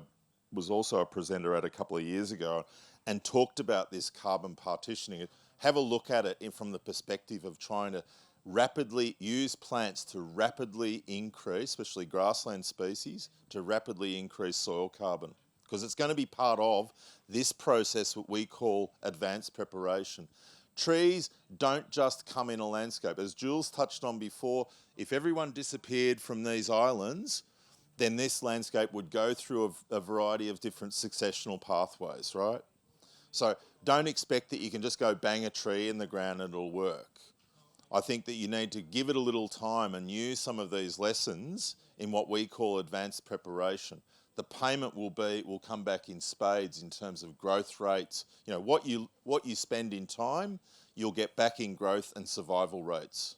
was also a presenter at a couple of years ago, and talked about this carbon partitioning. Have a look at it from the perspective of trying to rapidly use plants to rapidly increase, especially grassland species, to rapidly increase soil carbon. Because it's going to be part of this process, what we call advanced preparation. Trees don't just come in a landscape. As Jules touched on before, if everyone disappeared from these islands, then this landscape would go through a variety of different successional pathways, right? So don't expect that you can just go bang a tree in the ground and it'll work. I think that you need to give it a little time and use some of these lessons in what we call advanced preparation. The payment will come back in spades in terms of growth rates. You know, what you spend in time, you'll get back in growth and survival rates.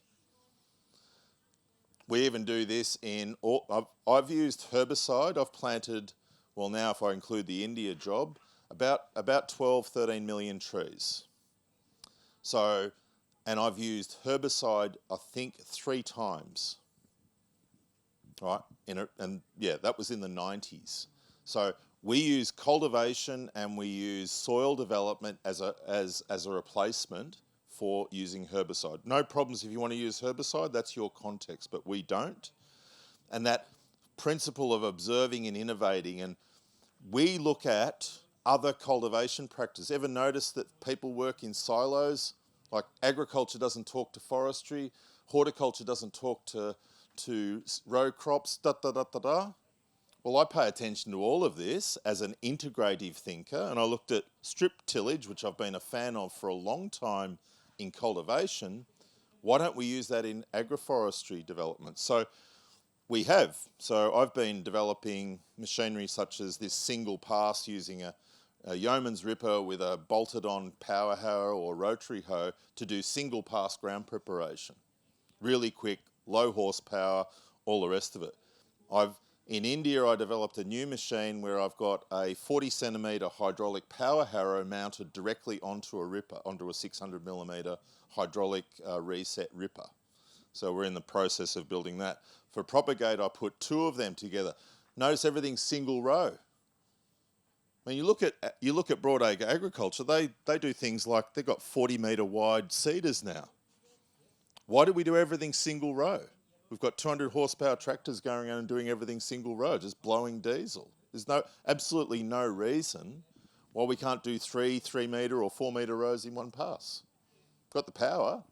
We even do this I've used herbicide. I've planted, well now if I include the India job, about 12, 13 million trees. So, and I've used herbicide, I think, 3 times. Right, and yeah, that was in the 90s. So we use cultivation and we use soil development as a replacement for using herbicide. No problems if you want to use herbicide, that's your context, but we don't. And that principle of observing and innovating, and we look at other cultivation practices. Ever notice that people work in silos? Like agriculture doesn't talk to forestry, horticulture doesn't talk to row crops, Well, I pay attention to all of this as an integrative thinker, and I looked at strip tillage, which I've been a fan of for a long time in cultivation. Why don't we use that in agroforestry development? So we have. So I've been developing machinery such as this single pass using a yeoman's ripper with a bolted on power harrow or rotary hoe to do single pass ground preparation. Really quick, low horsepower, all the rest of it. In India, I developed a new machine where I've got a 40 centimetre hydraulic power harrow mounted directly onto a ripper, onto a 600 millimetre hydraulic reset ripper. So we're in the process of building that. For propagate, I put 2 of them together. Notice everything's single row. When you look at broadacre agriculture, they do things like they've got 40 metre wide seeders now. Why do we do everything single row? We've got 200 horsepower tractors going around and doing everything single row, just blowing diesel. There's absolutely no reason why we can't do 3 metre or 4 metre rows in one pass. Got the power,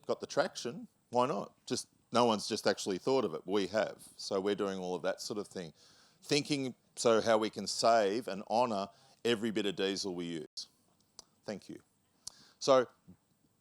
got the traction, why not? Just no one's just actually thought of it. We have. So we're doing all of that sort of thing. Thinking so how we can save and honour every bit of diesel we use. Thank you. So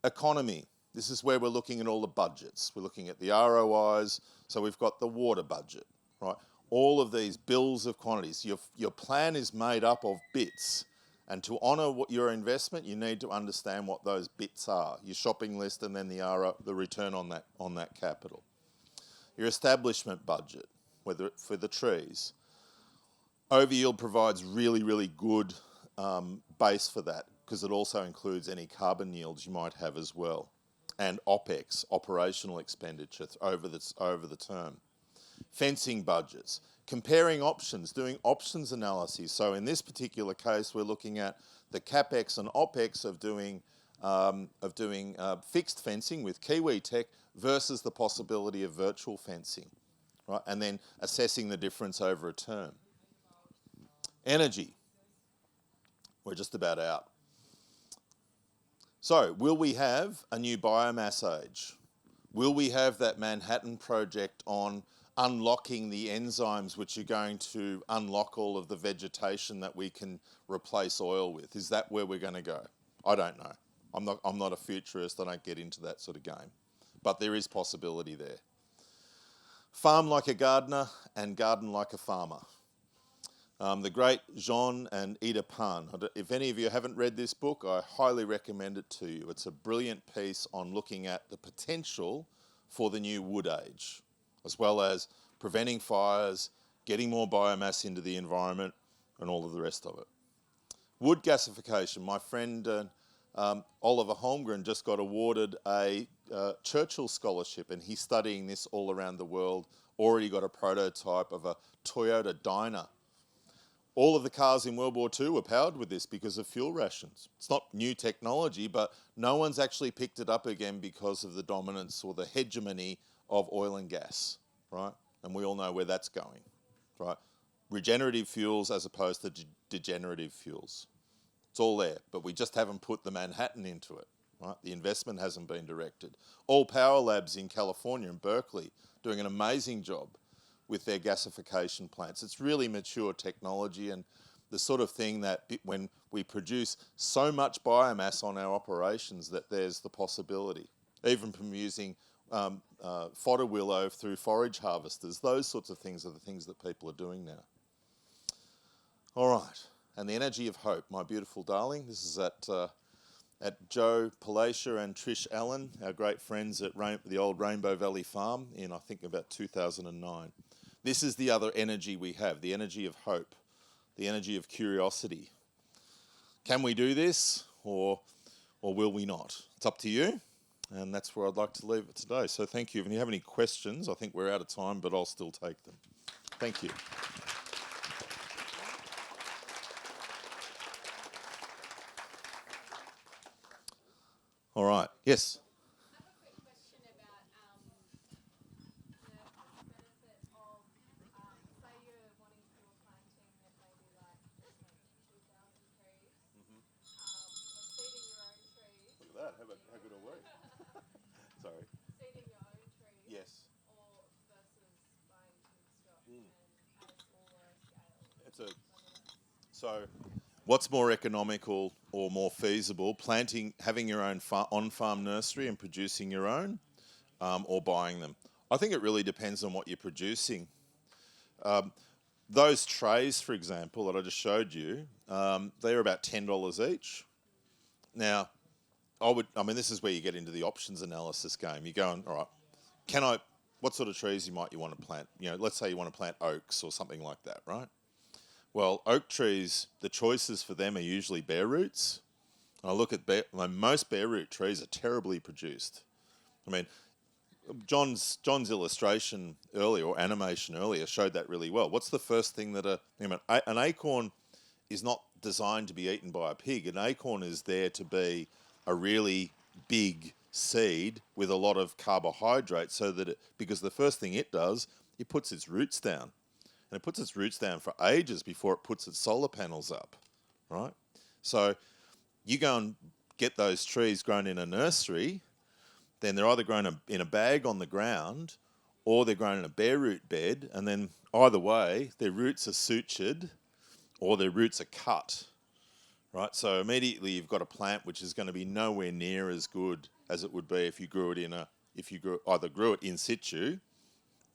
economy. This is where we're looking at all the budgets. We're looking at the ROIs. So we've got the water budget, right? All of these bills of quantities. Your plan is made up of bits. And to honour your investment, you need to understand what those bits are. Your shopping list and then the return on that capital. Your establishment budget, whether for the trees. Overyield provides really, really good base for that because it also includes any carbon yields you might have as well. And OPEX, operational expenditure over the term. Fencing budgets, comparing options, doing options analyses. So in this particular case, we're looking at the CapEx and OPEX of doing fixed fencing with Kiwi Tech versus the possibility of virtual fencing, right? And then assessing the difference over a term. Energy, we're just about out. So, will we have a new biomass age? Will we have that Manhattan Project on unlocking the enzymes which are going to unlock all of the vegetation that we can replace oil with? Is that where we're going to go? I don't know. I'm not a futurist. I don't get into that sort of game. But there is possibility there. Farm like a gardener and garden like a farmer. The great Jean and Ida Pan. If any of you haven't read this book, I highly recommend it to you. It's a brilliant piece on looking at the potential for the new wood age, as well as preventing fires, getting more biomass into the environment, and all of the rest of it. Wood gasification. My friend Oliver Holmgren just got awarded a Churchill Scholarship, and he's studying this all around the world. Already got a prototype of a Toyota Dyna. All of the cars in World War II were powered with this because of fuel rations. It's not new technology, but no one's actually picked it up again because of the dominance or the hegemony of oil and gas, right? And we all know where that's going, right? Regenerative fuels as opposed to degenerative fuels. It's all there, but we just haven't put the Manhattan into it, right? The investment hasn't been directed. All Power Labs in California and Berkeley doing an amazing job with their gasification plants. It's really mature technology and the sort of thing that when we produce so much biomass on our operations that there's the possibility, even from using fodder willow through forage harvesters, those sorts of things are the things that people are doing now. All right, and the energy of hope, my beautiful darling. This is at Joe Palacia and Trish Allen, our great friends at the old Rainbow Valley Farm in, I think, about 2009. This is the other energy we have, the energy of hope, the energy of curiosity. Can we do this or will we not? It's up to you, and that's where I'd like to leave it today. So thank you. If you have any questions, I think we're out of time, but I'll still take them. Thank you. All right. Yes. I have a quick question about the benefit of, say you're wanting to do a planting that maybe like 2,000 trees, or seeding your own trees. Look at that. How good a work. Sorry. Seeding your own trees. Yes. Or versus buying food stock and at a smaller scale. So what's more economical or more feasible, having your own on-farm nursery and producing your own, or buying them? I think it really depends on what you're producing. Those trays, for example, that I just showed you, they're about $10 each. Now, this is where you get into the options analysis game. You're going, all right, what sort of trees you want to plant? Let's say you want to plant oaks or something like that, right? Well, oak trees, the choices for them are usually bare roots. And I look at most bare root trees are terribly produced. I mean, John's illustration earlier, or animation earlier, showed that really well. What's the first thing that an acorn is not designed to be eaten by a pig. An acorn is there to be a really big seed with a lot of carbohydrates, because the first thing it does, it puts its roots down. And it puts its roots down for ages before it puts its solar panels up, right? So you go and get those trees grown in a nursery, then they're either grown in a bag on the ground or they're grown in a bare root bed, and then either way, their roots are sutured or their roots are cut, right? So immediately you've got a plant which is going to be nowhere near as good as it would be if you grew it either grew it in situ,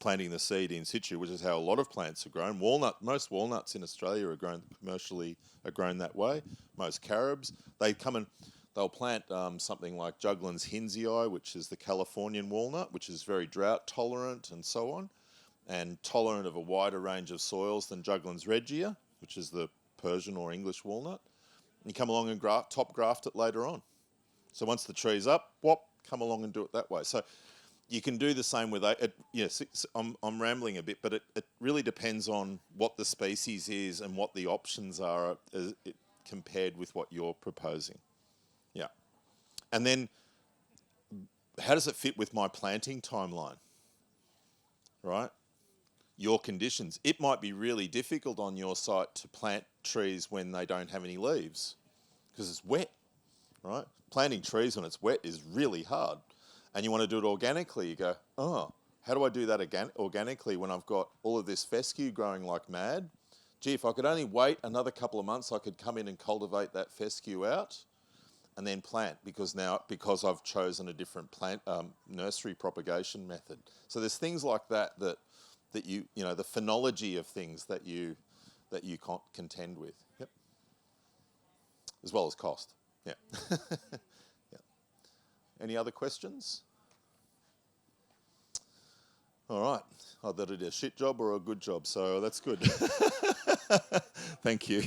planting the seed in situ, which is how a lot of plants are grown. Most walnuts in Australia are grown that way. Most carobs, they'll plant something like Juglans hinsii, which is the Californian walnut, which is very drought tolerant and so on, and tolerant of a wider range of soils than Juglans regia, which is the Persian or English walnut. And you come along and top graft it later on. So once the tree's up, come along and do it that way. So you can do the same with it. Yes, I'm rambling a bit, but it really depends on what the species is and what the options are compared with what you're proposing. Yeah. And then how does it fit with my planting timeline? Right? Your conditions. It might be really difficult on your site to plant trees when they don't have any leaves because it's wet, right? Planting trees when it's wet is really hard. And you want to do it organically, you go, how do I do that organically when I've got all of this fescue growing like mad? Gee, if I could only wait another couple of months, I could come in and cultivate that fescue out and then plant because I've chosen a different nursery propagation method. So there's things like that you the phenology of things that you that you can't contend with. Yep. As well as cost. Yeah. Yeah. Any other questions? All right. Either did a shit job or a good job, so that's good. Thank you.